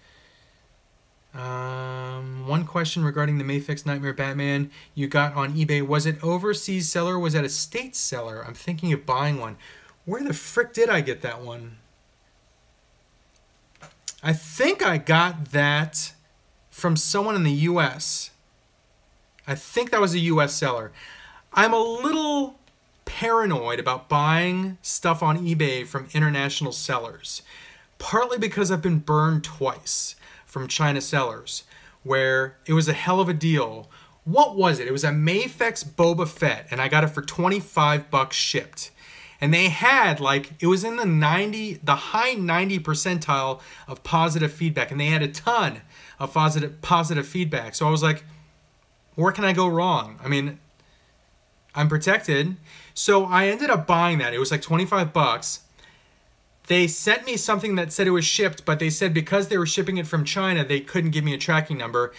One question regarding the Mayfix Nightmare Batman you got on eBay. Was it overseas seller or was that a state seller? I'm thinking of buying one. Where the frick did I get that one? I think I got that from someone in the U.S. I think that was a U.S. seller. I'm a little paranoid about buying stuff on eBay from international sellers, partly because I've been burned twice from China sellers, where it was a hell of a deal. What was it? It was a Mayfix Boba Fett, and I got it for 25 bucks shipped. And they had, like, it was in the high 90 percentile of positive feedback, and they had a ton of positive feedback. So I was like, where can I go wrong? I mean, I'm protected. So I ended up buying that. It was like 25 bucks. They sent me something that said it was shipped, but they said because they were shipping it from China, they couldn't give me a tracking number.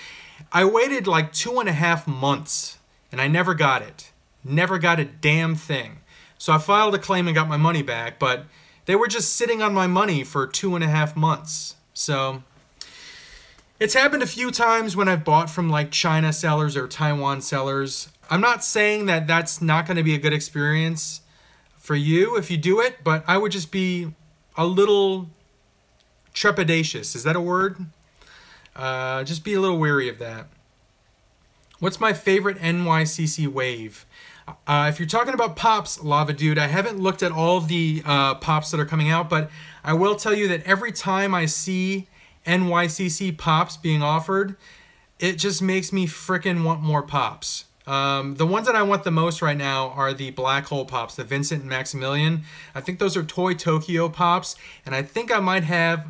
I waited like 2.5 months, and I never got it. Never got a damn thing. So I filed a claim and got my money back, but they were just sitting on my money for 2.5 months. So it's happened a few times when I've bought from like China sellers or Taiwan sellers. I'm not saying that that's not going to be a good experience for you if you do it, but I would just be a little trepidatious. Is that a word? Just be a little wary of that. What's my favorite NYCC wave? If you're talking about Pops, Lava Dude, I haven't looked at all of the Pops that are coming out, but I will tell you that every time I see NYCC Pops being offered, it just makes me frickin' want more Pops. The ones that I want the most right now are the Black Hole Pops, the Vincent and Maximilian. I think those are Toy Tokyo Pops, and I think I might have,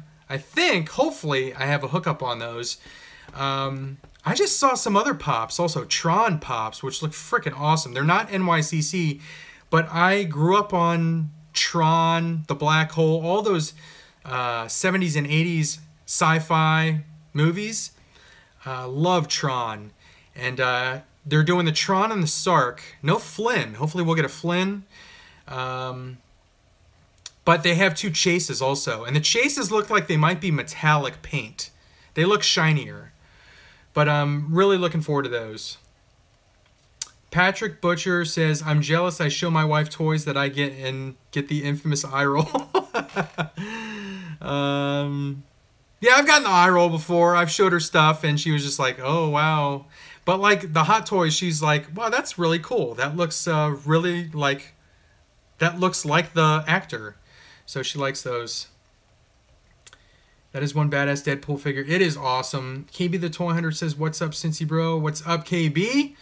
hopefully, I have a hookup on those. I just saw some other Pops, also Tron Pops, which look frickin' awesome. They're not NYCC, but I grew up on Tron, the Black Hole, all those 70s and 80s sci-fi movies. Love Tron. And they're doing the Tron and the Sark. No Flynn. Hopefully we'll get a Flynn. But they have 2 chases also. And the chases look like they might be metallic paint. They look shinier. But I'm really looking forward to those. Patrick Butcher says, I'm jealous I show my wife toys that I get and get the infamous eye roll. Yeah, I've gotten the eye roll before. I've showed her stuff and she was just like, oh, wow. But like the Hot Toys, she's like, wow, that's really cool. That looks really like, that looks like the actor. So she likes those. That is one badass Deadpool figure. It is awesome. KB the Toy Hunter says, what's up, Cincy bro? What's up, KB?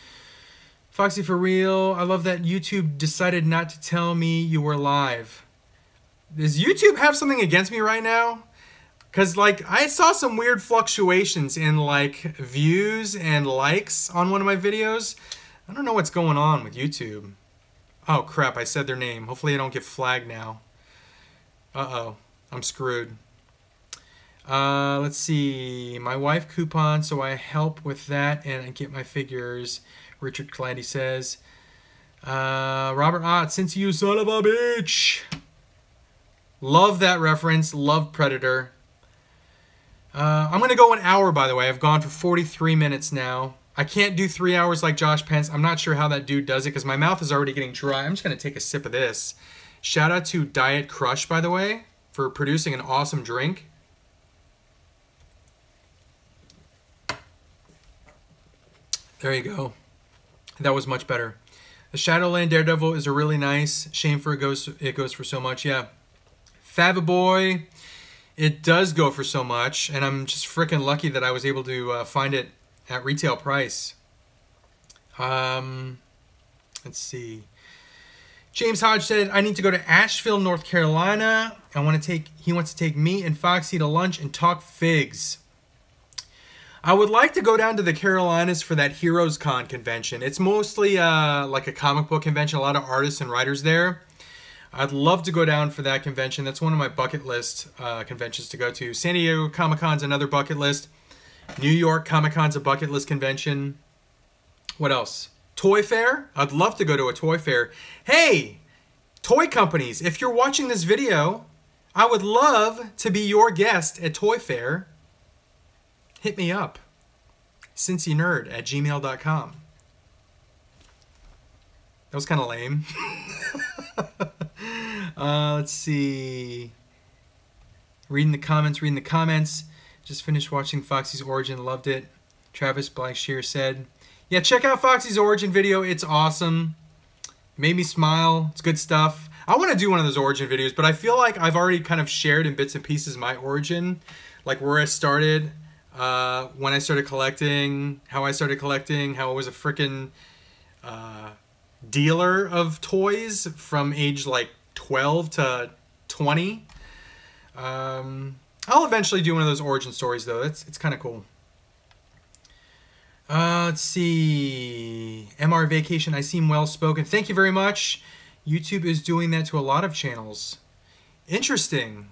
Foxy for real. I love that YouTube decided not to tell me you were live. Does YouTube have something against me right now? Because, like, I saw some weird fluctuations in, like, views and likes on one of my videos. I don't know what's going on with YouTube. Oh, crap. I said their name. Hopefully I don't get flagged now. Uh-oh. I'm screwed. Let's see. My wife coupon, so I help with that and I get my figures. Richard Clandy says. Robert Ott, since you son of a bitch. Love that reference. Love Predator. I'm going to go an hour, by the way. I've gone for 43 minutes now. I can't do 3 hours like Josh Pence. I'm not sure how that dude does it because my mouth is already getting dry. I'm just going to take a sip of this. Shout out to Diet Crush, by the way, for producing an awesome drink. There you go. That was much better. The Shadowland Daredevil is a really nice. Shame for it goes for so much. Yeah. Fababoy, it does go for so much, and I'm just freaking lucky that I was able to find it at retail price. Let's see. James Hodge said, I need to go to Asheville, North Carolina. He wants to take me and Foxy to lunch and talk figs. I would like to go down to the Carolinas for that Heroes Con convention. It's mostly like a comic book convention, a lot of artists and writers there. I'd love to go down for that convention. That's one of my bucket list conventions to go to. San Diego Comic-Con's another bucket list. New York Comic-Con's a bucket list convention. What else? Toy Fair? I'd love to go to a toy fair. Hey, toy companies, if you're watching this video, I would love to be your guest at Toy Fair. Hit me up. CincyNerd@gmail.com. That was kind of lame. Let's see. Reading the comments. Just finished watching Foxy's Origin. Loved it. Travis Blackshear said, yeah, check out Foxy's Origin video. It's awesome. It made me smile. It's good stuff. I want to do one of those Origin videos, but I feel like I've already kind of shared in bits and pieces my origin. Like where I started, when I started collecting, how I started collecting, how I was a freaking dealer of toys from age like 12 to 20. I'll eventually do one of those origin stories though. It's kind of cool. Let's see. MR Vacation, I seem well spoken. Thank you very much. YouTube is doing that to a lot of channels. Interesting.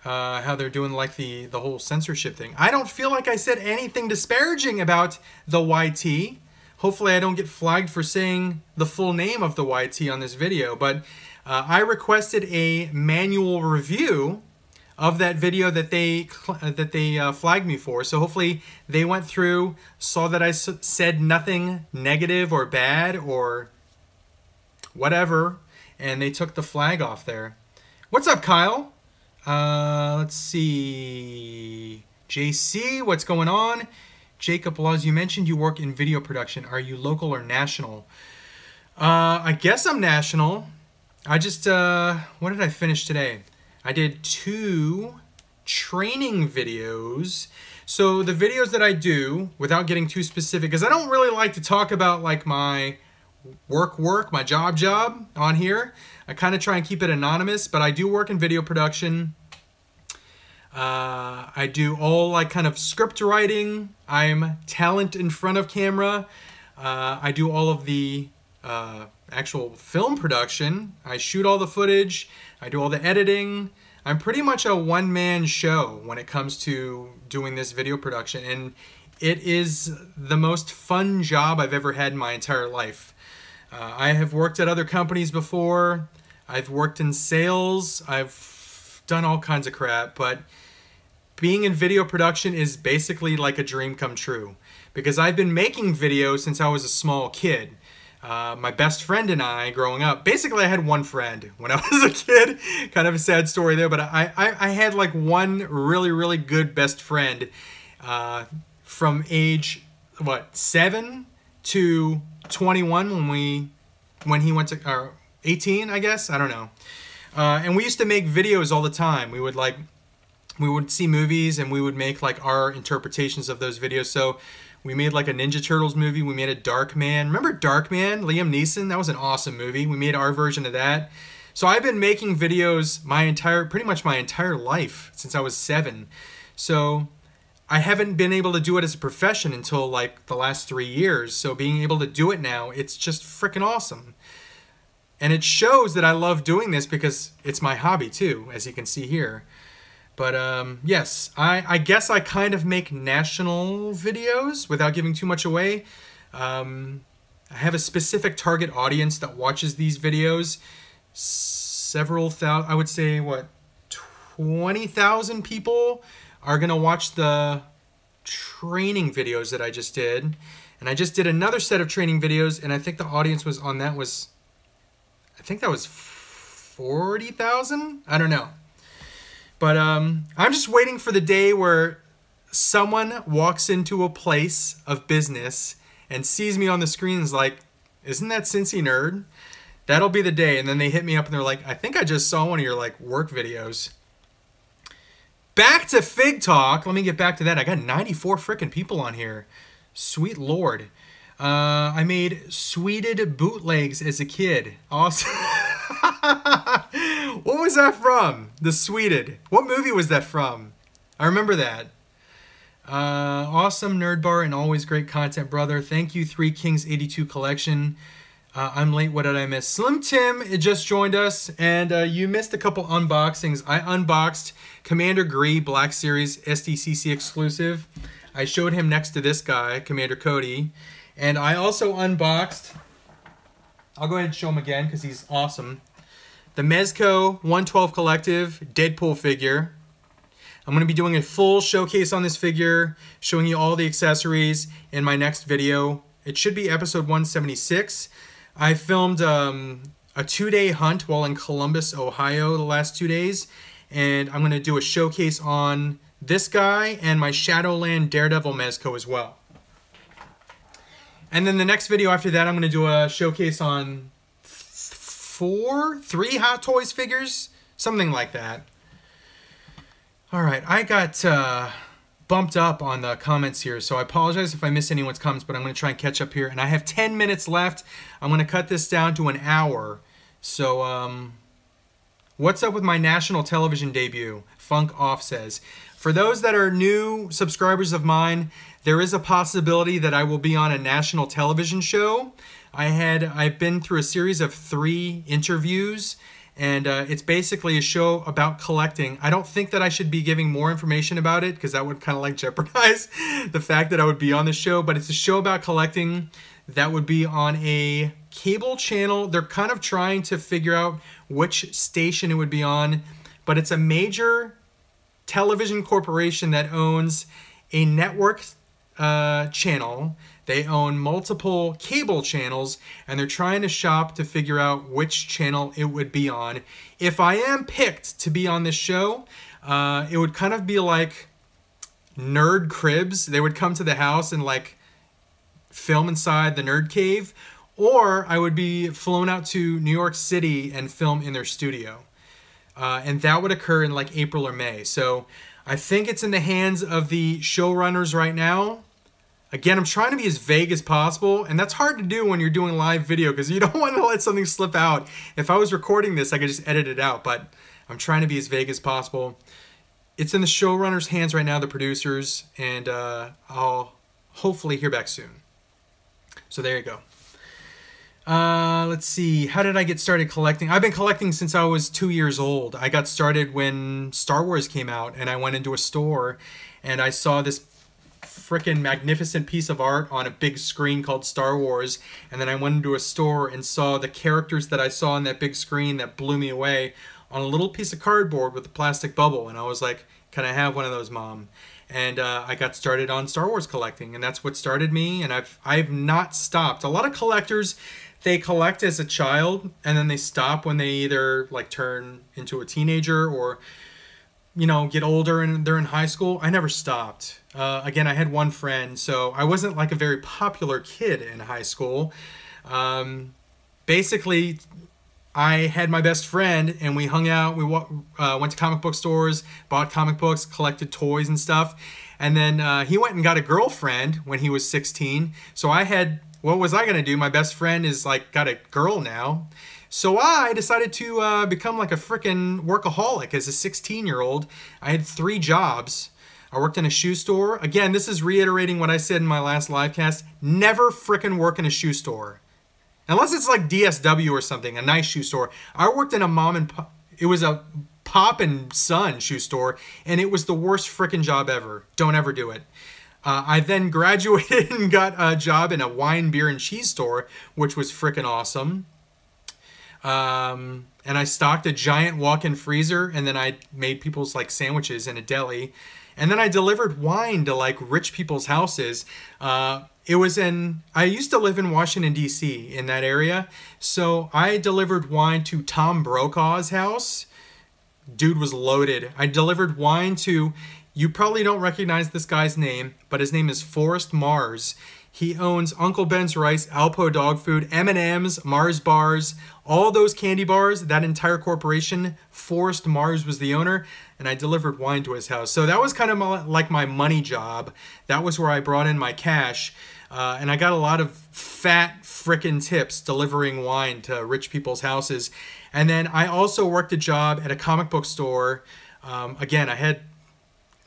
How they're doing like the whole censorship thing. I don't feel like I said anything disparaging about the YT. Hopefully I don't get flagged for saying the full name of the YT on this video, but I requested a manual review of that video that they flagged me for. So hopefully they went through, saw that I said nothing negative or bad or whatever, and they took the flag off there. What's up, Kyle? Let's see. JC, what's going on? Jacob Laws, you mentioned you work in video production. Are you local or national? I guess I'm national. I just, what did I finish today? I did 2 training videos. So the videos that I do, without getting too specific, because I don't really like to talk about like my work, my job on here. I kind of try and keep it anonymous, but I do work in video production. I do all like kind of script writing. I'm talent in front of camera. I do all of the actual film production. I shoot all the footage. I do all the editing. I'm pretty much a one-man show when it comes to doing this video production, and it is the most fun job I've ever had in my entire life. I have worked at other companies before. I've worked in sales. I've done all kinds of crap, but being in video production is basically like a dream come true, because I've been making videos since I was a small kid. My best friend and I, growing up, basically I had one friend when I was a kid. Kind of a sad story there, but I had like one really good best friend from age, 7 to 21 when he went to, or 18, I guess, I don't know. And we used to make videos all the time. We would see movies and we would make like our interpretations of those videos. So we made like a Ninja Turtles movie. We made a Darkman. Remember Darkman? Liam Neeson? That was an awesome movie. We made our version of that. So I've been making videos pretty much my entire life since I was 7. So I haven't been able to do it as a profession until like the last 3 years. So being able to do it now, it's just freaking awesome. And it shows that I love doing this because it's my hobby too, as you can see here. But yes, I guess I kind of make national videos without giving too much away. I have a specific target audience that watches these videos. Several thousand, I would say, what, 20,000 people are going to watch the training videos that I just did. And I just did another set of training videos, and I think the audience was on that was, I think that was 40,000? I don't know. But I'm just waiting for the day where someone walks into a place of business and sees me on the screen and is like, isn't that Cincy Nerd? That'll be the day. And then they hit me up and they're like, I think I just saw one of your like work videos. Back to Fig Talk. Let me get back to that. I got 94 freaking people on here. Sweet Lord. I made sweeted bootlegs as a kid. Awesome. What was that from? The sweeted. What movie was that from? I remember that. Awesome nerd bar and always great content, brother. Thank you, 3 Kings 82 collection. I'm late. What did I miss? Slim Tim just joined us, and you missed a couple unboxings. I unboxed Commander Gree Black Series SDCC exclusive. I showed him next to this guy, Commander Cody. And I also unboxed, I'll go ahead and show him again because he's awesome, the Mezco 112 Collective Deadpool figure. I'm going to be doing a full showcase on this figure, showing you all the accessories in my next video. It should be episode 176. I filmed a 2-day hunt while in Columbus, Ohio the last 2 days, and I'm going to do a showcase on this guy and my Shadowland Daredevil Mezco as well. And then the next video after that, I'm going to do a showcase on 3 Hot Toys figures, something like that. All right, I got bumped up on the comments here, so I apologize if I miss anyone's comments, but I'm going to try and catch up here. And I have 10 minutes left. I'm going to cut this down to an hour. So, what's up with my national television debut? Funk Off says. For those that are new subscribers of mine, there is a possibility that I will be on a national television show. I've been through a series of 3 interviews, and it's basically a show about collecting. I don't think that I should be giving more information about it because that would kind of like jeopardize the fact that I would be on the show, but it's a show about collecting that would be on a cable channel. They're kind of trying to figure out which station it would be on, but it's a major television corporation that owns a network channel. They own multiple cable channels, and they're trying to shop to figure out which channel it would be on. If I am picked to be on this show, it would kind of be like Nerd Cribs. They would come to the house and like film inside the Nerd Cave, or I would be flown out to New York City and film in their studio. And that would occur in like April or May. So I think it's in the hands of the showrunners right now. Again, I'm trying to be as vague as possible, and that's hard to do when you're doing live video because you don't want to let something slip out. If I was recording this, I could just edit it out, but I'm trying to be as vague as possible. It's in the showrunners' hands right now, the producers, and I'll hopefully hear back soon. So there you go. Let's see. How did I get started collecting? I've been collecting since I was 2 years old. I got started when Star Wars came out, and I went into a store, and I saw this freaking magnificent piece of art on a big screen called Star Wars, and then I went into a store and saw the characters that I saw on that big screen that blew me away on a little piece of cardboard with a plastic bubble, and I was like, can I have one of those, Mom? And I got started on Star Wars collecting, and that's what started me, and I've not stopped. A lot of collectors, they collect as a child, and then they stop when they either like turn into a teenager or, you know, get older and they're in high school. I never stopped. Again, I had one friend, so I wasn't like a very popular kid in high school. Basically, I had my best friend, and we hung out. We went to comic book stores, bought comic books, collected toys and stuff. And then he went and got a girlfriend when he was 16. So I had, what was I going to do? My best friend is like got a girl now. So I decided to become like a freaking workaholic as a 16-year-old. I had 3 jobs. I worked in a shoe store. Again, this is reiterating what I said in my last live cast. Never freaking work in a shoe store. Unless it's like DSW or something, a nice shoe store. I worked in a mom and pop, it was a Pop and Son shoe store, and it was the worst freaking job ever. Don't ever do it. I then graduated and got a job in a wine, beer, and cheese store, which was freaking awesome. And I stocked a giant walk-in freezer, and then I made people's like sandwiches in a deli. And then I delivered wine to like rich people's houses. I used to live in Washington, D.C. in that area. So I delivered wine to Tom Brokaw's house. Dude was loaded. I delivered wine to, you probably don't recognize this guy's name, but his name is Forrest Mars. He owns Uncle Ben's Rice, Alpo Dog Food, M&M's, Mars Bars, all those candy bars, that entire corporation. Forrest Mars was the owner, and I delivered wine to his house. So that was kind of like my money job. That was where I brought in my cash. And I got a lot of fat frickin' tips delivering wine to rich people's houses. And then I also worked a job at a comic book store. Again, I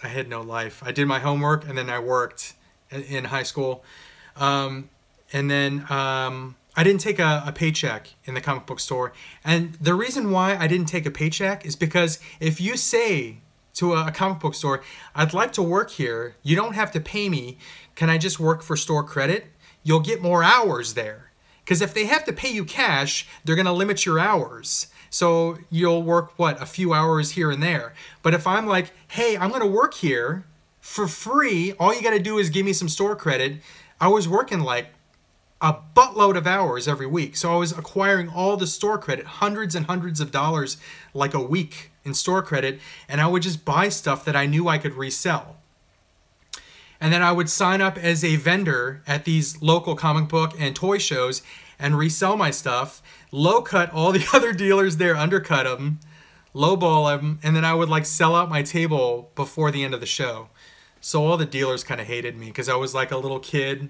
had no life. I did my homework and then I worked in high school. And then I didn't take a paycheck in the comic book store. And the reason why I didn't take a paycheck is because if you say to a comic book store, I'd like to work here, you don't have to pay me, can I just work for store credit? You'll get more hours there. Because if they have to pay you cash, they're going to limit your hours. So you'll work, what, a few hours here and there. But if I'm like, hey, I'm going to work here for free, all you got to do is give me some store credit. I was working like a buttload of hours every week. So I was acquiring all the store credit, hundreds and hundreds of dollars like a week in store credit. And I would just buy stuff that I knew I could resell. And then I would sign up as a vendor at these local comic book and toy shows and resell my stuff, low cut all the other dealers there, undercut them, lowball them, and then I would like sell out my table before the end of the show. So all the dealers kind of hated me because I was like a little kid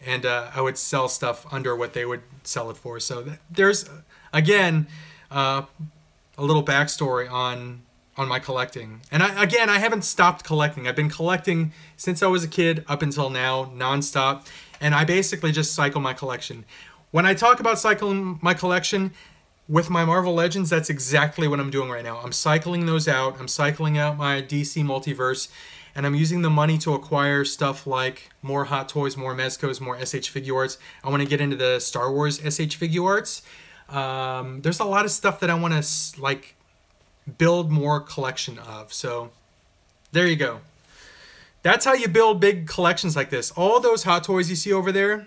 and I would sell stuff under what they would sell it for. So there's, again, a little backstory on my collecting. And I haven't stopped collecting. I've been collecting since I was a kid up until now, nonstop. And I basically just cycle my collection. When I talk about cycling my collection with my Marvel Legends, that's exactly what I'm doing right now. I'm cycling those out. I'm cycling out my DC Multiverse. And I'm using the money to acquire stuff like more Hot Toys, more Mezcos, more SH Figuarts. I want to get into the Star Wars SH Figuarts. There's a lot of stuff that I want to like build more collection of. So there you go. That's how you build big collections like this. All those Hot Toys you see over there,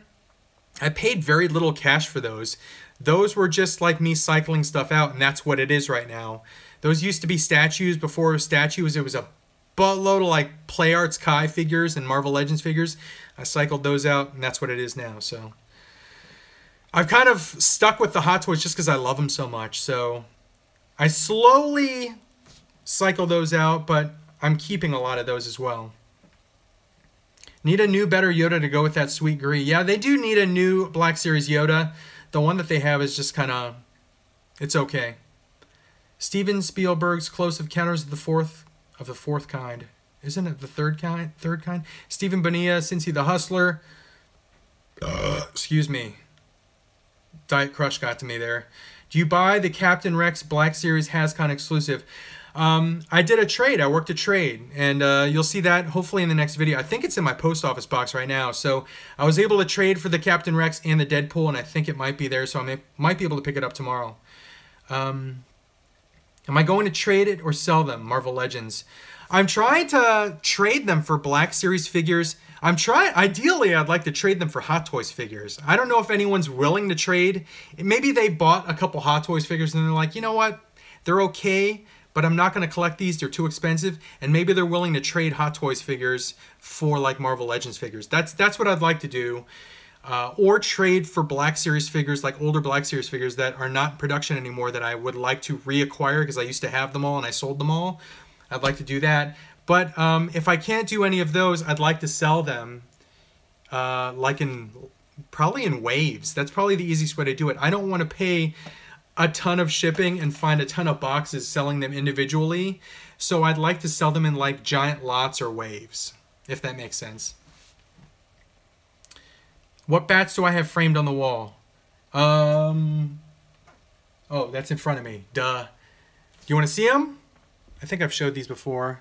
I paid very little cash for those. Those were just like me cycling stuff out, and that's what it is right now. Those used to be statues. Before statues, it was a buttload of like Play Arts Kai figures and Marvel Legends figures. I cycled those out, and that's what it is now. So I've kind of stuck with the Hot Toys just because I love them so much. So I slowly cycle those out, but I'm keeping a lot of those as well. Need a new, better Yoda to go with that sweet Gree. Yeah, they do need a new Black Series Yoda. The one that they have is just kind of, it's okay. Steven Spielberg's Close Encounters of the Fourth Kind. Isn't it the third kind? Stephen Bonilla, Cincy the Hustler. Excuse me. Diet Crush got to me there. Do you buy the Captain Rex Black Series HasCon exclusive? I did a trade. I worked a trade, and you'll see that hopefully in the next video. I think it's in my post office box right now. So I was able to trade for the Captain Rex and the Deadpool, and I think it might be there, so I might be able to pick it up tomorrow. Am I going to trade it or sell them? Marvel Legends. I'm trying to trade them for Black Series figures. Ideally, I'd like to trade them for Hot Toys figures. I don't know if anyone's willing to trade. Maybe they bought a couple Hot Toys figures and they're like, you know what? They're okay, but I'm not going to collect these. They're too expensive. And maybe they're willing to trade Hot Toys figures for like Marvel Legends figures. That's what I'd like to do. Or trade for Black Series figures, like older Black Series figures that are not in production anymore that I would like to reacquire because I used to have them all and I sold them all. I'd like to do that. But if I can't do any of those, I'd like to sell them probably in waves. That's probably the easiest way to do it. I don't want to pay a ton of shipping and find a ton of boxes selling them individually. So I'd like to sell them in like giant lots or waves, if that makes sense. What bats do I have framed on the wall? Oh, that's in front of me. Duh. Do you want to see them? I think I've showed these before.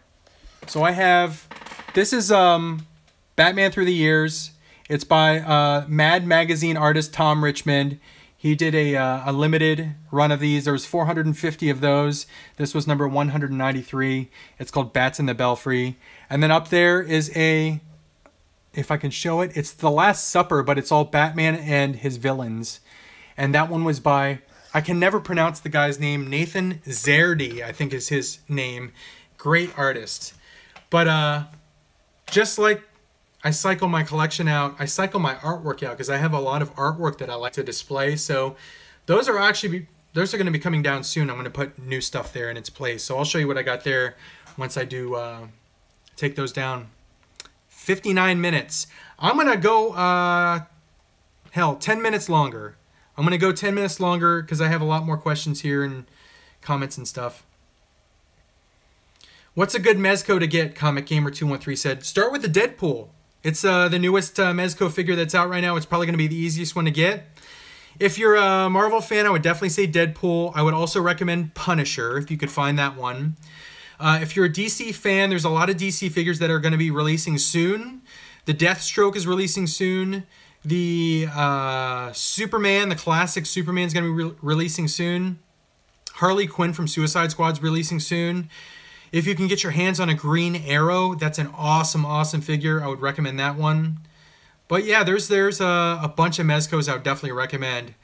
So I have, this is Batman Through the Years. It's by Mad Magazine artist Tom Richmond. He did a limited run of these. There was 450 of those. This was number 193. It's called Bats in the Belfry. And then up there is a, if I can show it, it's The Last Supper, but it's all Batman and his villains. And that one was by, I can never pronounce the guy's name, Nathan Zerdy, I think is his name. Great artist. But just like I cycle my collection out. I cycle my artwork out because I have a lot of artwork that I like to display. So those are going to be coming down soon. I'm going to put new stuff there in its place. So I'll show you what I got there once I do take those down. 59 minutes. I'm going to go, hell, 10 minutes longer. I'm going to go 10 minutes longer because I have a lot more questions here and comments and stuff. What's a good Mezco to get? Comic Gamer 213 said. Start with the Deadpool. It's the newest Mezco figure that's out right now. It's probably going to be the easiest one to get. If you're a Marvel fan, I would definitely say Deadpool. I would also recommend Punisher, if you could find that one. If you're a DC fan, there's a lot of DC figures that are going to be releasing soon. The Deathstroke is releasing soon. The Superman, the classic Superman, is going to be releasing soon. Harley Quinn from Suicide Squad is releasing soon. If you can get your hands on a Green Arrow, that's an awesome, awesome figure. I would recommend that one. But yeah, there's a bunch of Mezcos I would definitely recommend.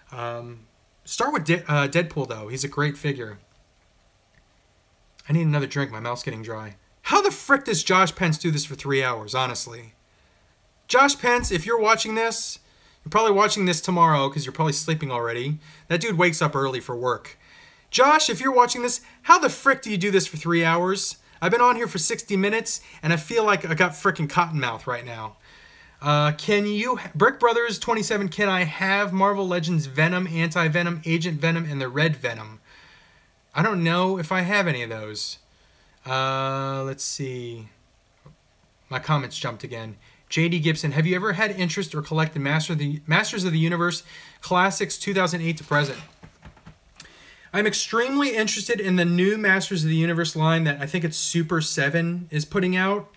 Start with Deadpool, though. He's a great figure. I need another drink. My mouth's getting dry. How the frick does Josh Pence do this for 3 hours, honestly? Josh Pence, if you're watching this, you're probably watching this tomorrow because you're probably sleeping already. That dude wakes up early for work. Josh, if you're watching this, how the frick do you do this for 3 hours? I've been on here for 60 minutes, and I feel like I got frickin' cotton mouth right now. Can you... Brick Brothers 27, can I have Marvel Legends Venom, Anti-Venom, Agent Venom, and the Red Venom? I don't know if I have any of those. Let's see. My comments jumped again. JD Gibson, have you ever had interest or collected Masters of the Universe Classics 2008 to present? I'm extremely interested in the new Masters of the Universe line that I think it's Super 7 is putting out.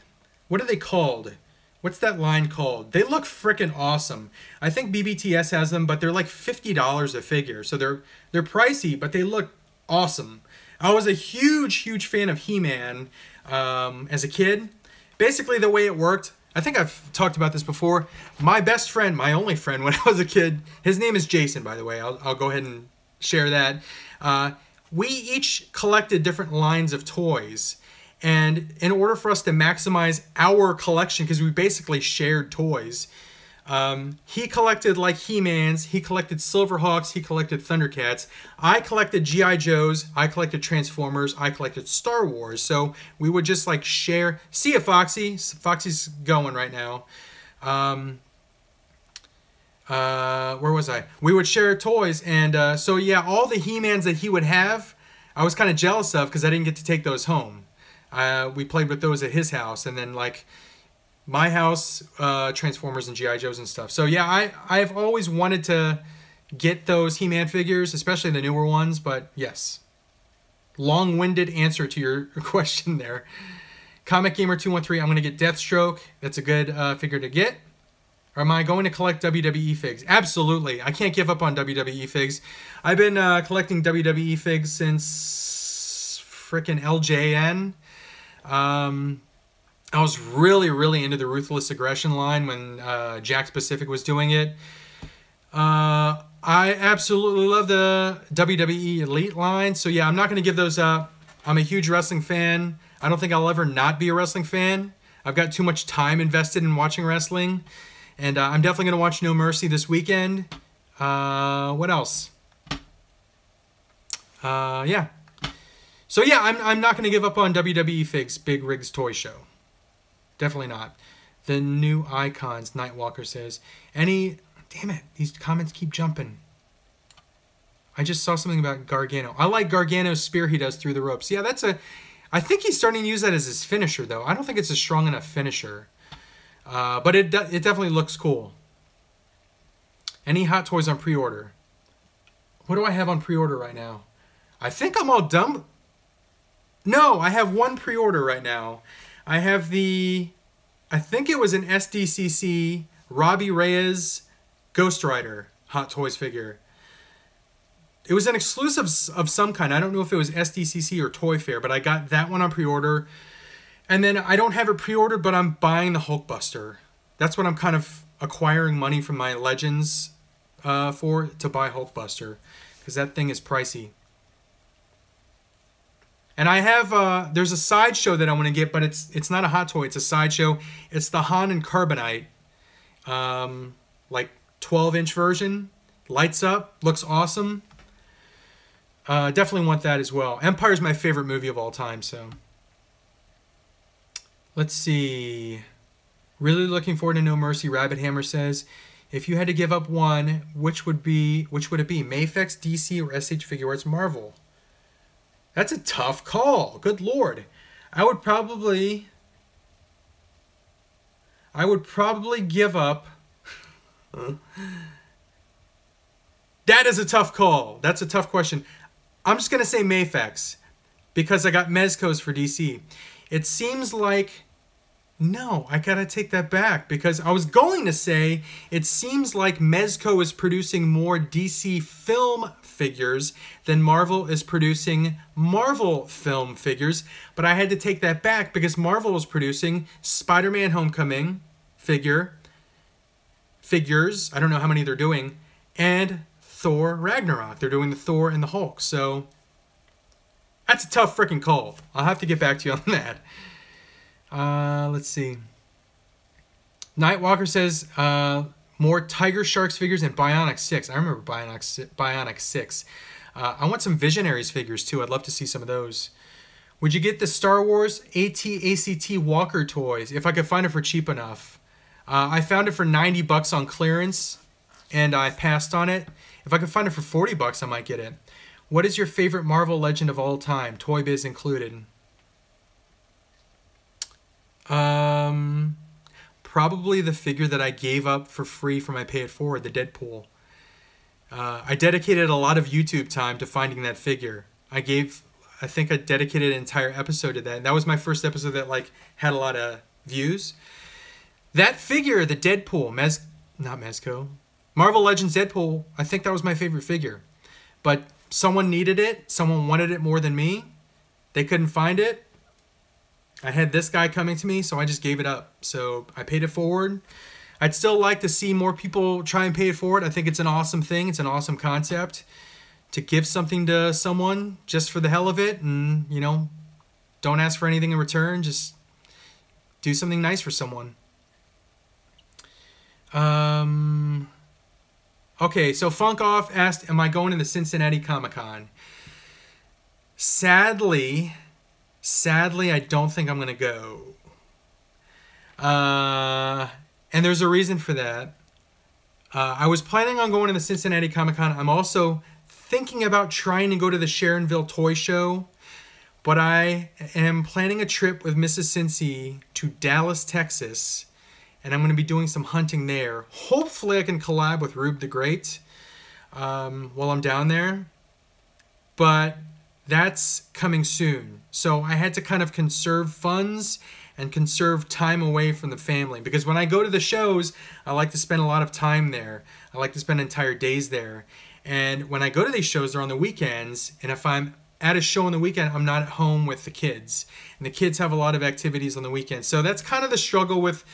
What are they called? What's that line called? They look freaking awesome. I think BBTS has them, but they're like $50 a figure. So they're pricey, but they look awesome. I was a huge, huge fan of He-Man as a kid. Basically, the way it worked, I think I've talked about this before. My best friend, my only friend when I was a kid, his name is Jason, by the way. I'll go ahead and share that. We each collected different lines of toys, and in order for us to maximize our collection, because we basically shared toys, he collected like He-Mans, he collected Silverhawks, he collected Thundercats, I collected G.I. Joes, I collected Transformers, I collected Star Wars, so we would just like share. See ya, Foxy. Foxy's going right now. Where was I? We would share toys, and so yeah, all the He-Mans that he would have, I was kind of jealous of because I didn't get to take those home. We played with those at his house, and then like my house, Transformers and G.I. Joes and stuff. So yeah, I've always wanted to get those He-Man figures, especially the newer ones, but yes. Long-winded answer to your question there. Comic Gamer 213, I'm going to get Deathstroke. That's a good figure to get. Or am I going to collect WWE figs? Absolutely. I can't give up on WWE figs. I've been collecting WWE figs since frickin' LJN. I was really, really into the Ruthless Aggression line when Jax Pacific was doing it. I absolutely love the WWE Elite line. So yeah, I'm not going to give those up. I'm a huge wrestling fan. I don't think I'll ever not be a wrestling fan. I've got too much time invested in watching wrestling. And I'm definitely going to watch No Mercy this weekend. What else? Yeah. So yeah, I'm not going to give up on WWE Figs Big Rigs Toy Show. Definitely not. The new icons, Nightwalker says. Damn it, these comments keep jumping. I just saw something about Gargano. I like Gargano's spear he does through the ropes. Yeah, I think he's starting to use that as his finisher, though. I don't think it's a strong enough finisher. But it definitely looks cool. Any Hot Toys on pre-order? What do I have on pre-order right now? I think I'm all done. No, I have one pre-order right now. I have I think it was an SDCC Robbie Reyes Ghost Rider Hot Toys figure. It was an exclusive of some kind. I don't know if it was SDCC or Toy Fair, but I got that one on pre-order. And then I don't have it pre-ordered, but I'm buying the Hulkbuster. That's what I'm kind of acquiring money from my Legends to buy Hulkbuster, because that thing is pricey. And I have, there's a sideshow that I want to get, but it's not a hot toy. It's a sideshow. It's the Han and Carbonite, like 12-inch version. Lights up, looks awesome. Definitely want that as well. Empire's my favorite movie of all time, so. Let's see. Really looking forward to No Mercy. Rabbit Hammer says, if you had to give up one, which would it be? Mafex, DC, or SH Figuarts Marvel? That's a tough call. Good Lord. I would probably give up. That is a tough call. That's a tough question. I'm just going to say Mafex because I got Mezcos for DC. It seems like, no, I got to take that back because I was going to say it seems like Mezco is producing more DC film figures than Marvel is producing Marvel film figures, but I had to take that back because Marvel is producing Spider-Man Homecoming figures, I don't know how many they're doing, and Thor Ragnarok. They're doing the Thor and the Hulk, so that's a tough freaking call. I'll have to get back to you on that. Let's see. Nightwalker says, more Tiger Sharks figures and Bionic 6. I remember Bionic 6. I want some Visionaries figures too. I'd love to see some of those. Would you get the Star Wars AT-ACT Walker toys if I could find it for cheap enough? I found it for 90 bucks on clearance and I passed on it. If I could find it for 40 bucks, I might get it. What is your favorite Marvel Legend of all time? Toy Biz included. Probably the figure that I gave up for free for my Pay It Forward, the Deadpool. I dedicated a lot of YouTube time to finding that figure. I think I dedicated an entire episode to that. And that was my first episode that like had a lot of views. That figure, the Deadpool, not Mezco, Marvel Legends Deadpool, I think that was my favorite figure. But someone needed it. Someone wanted it more than me. They couldn't find it. I had this guy coming to me, so I just gave it up. So I paid it forward. I'd still like to see more people try and pay it forward. I think it's an awesome thing. It's an awesome concept to give something to someone just for the hell of it. And, you know, don't ask for anything in return. Just do something nice for someone. Okay, so Funk Off asked, am I going to the Cincinnati Comic-Con? Sadly, I don't think I'm going to go. And there's a reason for that. I was planning on going to the Cincinnati Comic-Con. I'm also thinking about trying to go to the Sharonville Toy Show. But I am planning a trip with Mrs. Cincy to Dallas, Texas. And I'm going to be doing some hunting there. Hopefully I can collab with Rube the Great while I'm down there. But that's coming soon. So I had to kind of conserve funds and conserve time away from the family. Because when I go to the shows, I like to spend a lot of time there. I like to spend entire days there. And when I go to these shows, they're on the weekends. And if I'm at a show on the weekend, I'm not at home with the kids. And the kids have a lot of activities on the weekend. So that's kind of the struggle with,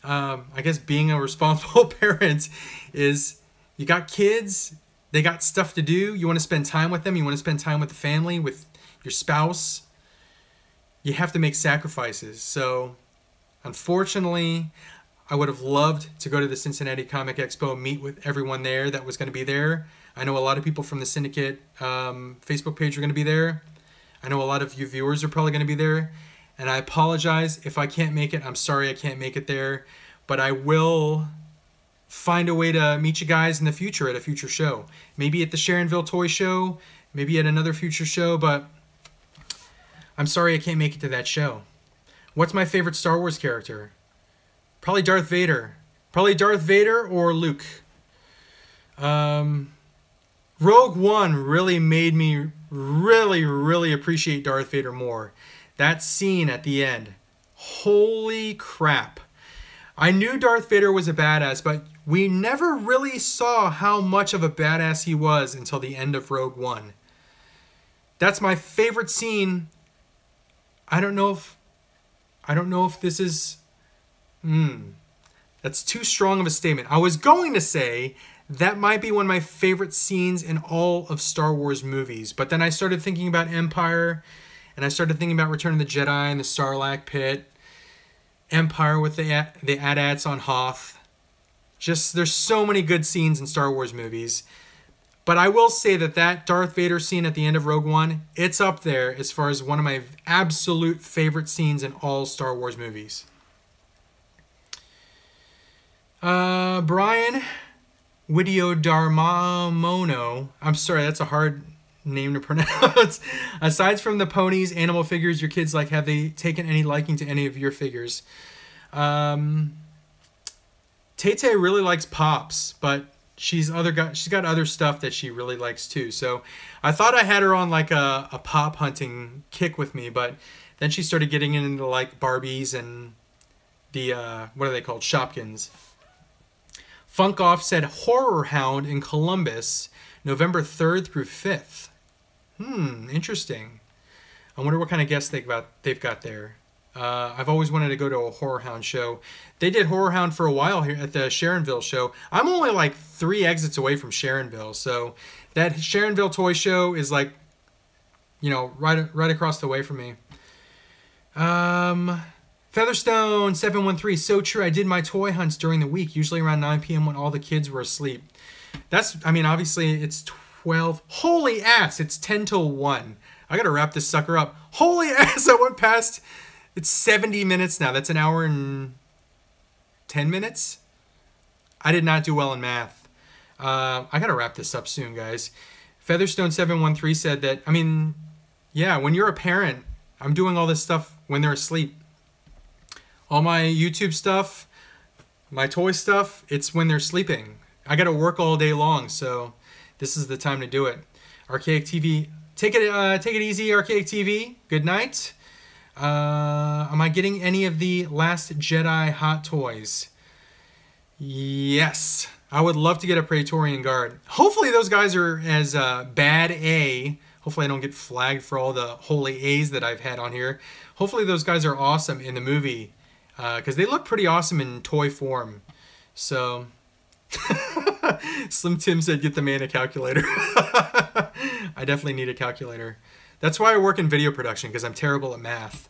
I guess, being a responsible parent is you got kids, they got stuff to do. You want to spend time with them. You want to spend time with the family, with your spouse. You have to make sacrifices. So, unfortunately, I would have loved to go to the Cincinnati Comic Expo, meet with everyone there that was going to be there. I know a lot of people from the Syndicate Facebook page are going to be there. I know a lot of you viewers are probably going to be there. And I apologize if I can't make it. I'm sorry I can't make it there. But I will find a way to meet you guys in the future at a future show. Maybe at the Sharonville Toy Show. Maybe at another future show. But I'm sorry I can't make it to that show. What's my favorite Star Wars character? Probably Darth Vader. Probably Darth Vader or Luke. Rogue One really made me really appreciate Darth Vader more. That scene at the end. Holy crap. I knew Darth Vader was a badass, but we never really saw how much of a badass he was until the end of Rogue One. That's my favorite scene. I don't know if this is... That's too strong of a statement. I was going to say that might be one of my favorite scenes in all of Star Wars movies. But then I started thinking about Empire, and I started thinking about Return of the Jedi and the Sarlacc pit, Empire with the AT-ATs on Hoth. Just, there's so many good scenes in Star Wars movies. But I will say that Darth Vader scene at the end of Rogue One, it's up there as far as one of my absolute favorite scenes in all Star Wars movies. Brian Widiodarmamono. I'm sorry, that's a hard name to pronounce. Aside from the ponies, animal figures your kids like, have they taken any liking to any of your figures? Tay-Tay really likes Pops, but she's got other stuff that she really likes too. So I thought I had her on like a pop hunting kick with me, but then she started getting into like Barbies and the what are they called, Shopkins. Funk Off said Horror Hound in Columbus, November 3rd through 5th. Interesting. I wonder what kind of guests they've got there. I've always wanted to go to a Horror Hound show. They did Horror Hound for a while here at the Sharonville show. I'm only like 3 exits away from Sharonville, so that Sharonville toy show is like, you know, right across the way from me. Featherstone 713, so true. I did my toy hunts during the week, usually around 9 p.m. when all the kids were asleep. That's, I mean, obviously it's 12. Holy ass, it's 10 till 1. I gotta wrap this sucker up. Holy ass, I went past. It's 70 minutes now. That's an hour and 10 minutes. I did not do well in math. I got to wrap this up soon, guys. Featherstone713 said that, I mean, yeah, when you're a parent, I'm doing all this stuff when they're asleep. All my YouTube stuff, my toy stuff, it's when they're sleeping. I got to work all day long, so this is the time to do it. Archaic TV, take it easy, Archaic TV. Good night. Am I getting any of the Last Jedi hot toys? Yes. I would love to get a Praetorian Guard. Hopefully those guys are as bad A. Hopefully I don't get flagged for all the holy A's that I've had on here. Hopefully those guys are awesome in the movie. Because they look pretty awesome in toy form. So... Slim Tim said, get the man a calculator. I definitely need a calculator. That's why I work in video production, because I'm terrible at math.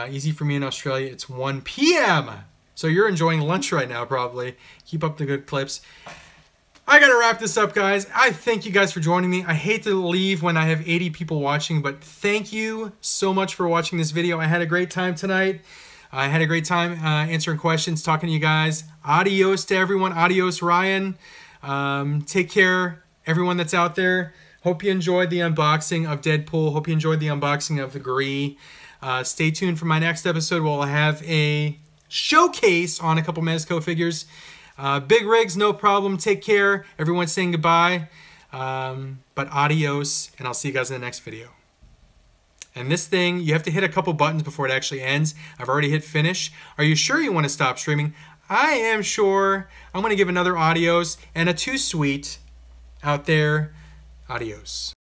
Easy for me in Australia. It's 1 p.m. So you're enjoying lunch right now, probably. Keep up the good clips. I gotta wrap this up, guys. I thank you guys for joining me. I hate to leave when I have 80 people watching, but thank you so much for watching this video. I had a great time tonight. I had a great time answering questions, talking to you guys. Adios to everyone. Adios, Ryan. Take care, everyone that's out there. Hope you enjoyed the unboxing of Deadpool. Hope you enjoyed the unboxing of the Gree. Stay tuned for my next episode where I'll have a showcase on a couple Mezco figures. Big rigs, no problem. Take care. Everyone's saying goodbye. But adios, and I'll see you guys in the next video. And this thing, you have to hit a couple buttons before it actually ends. I've already hit finish. Are you sure you want to stop streaming? I am sure. I'm going to give another adios and a too sweet out there. Adios.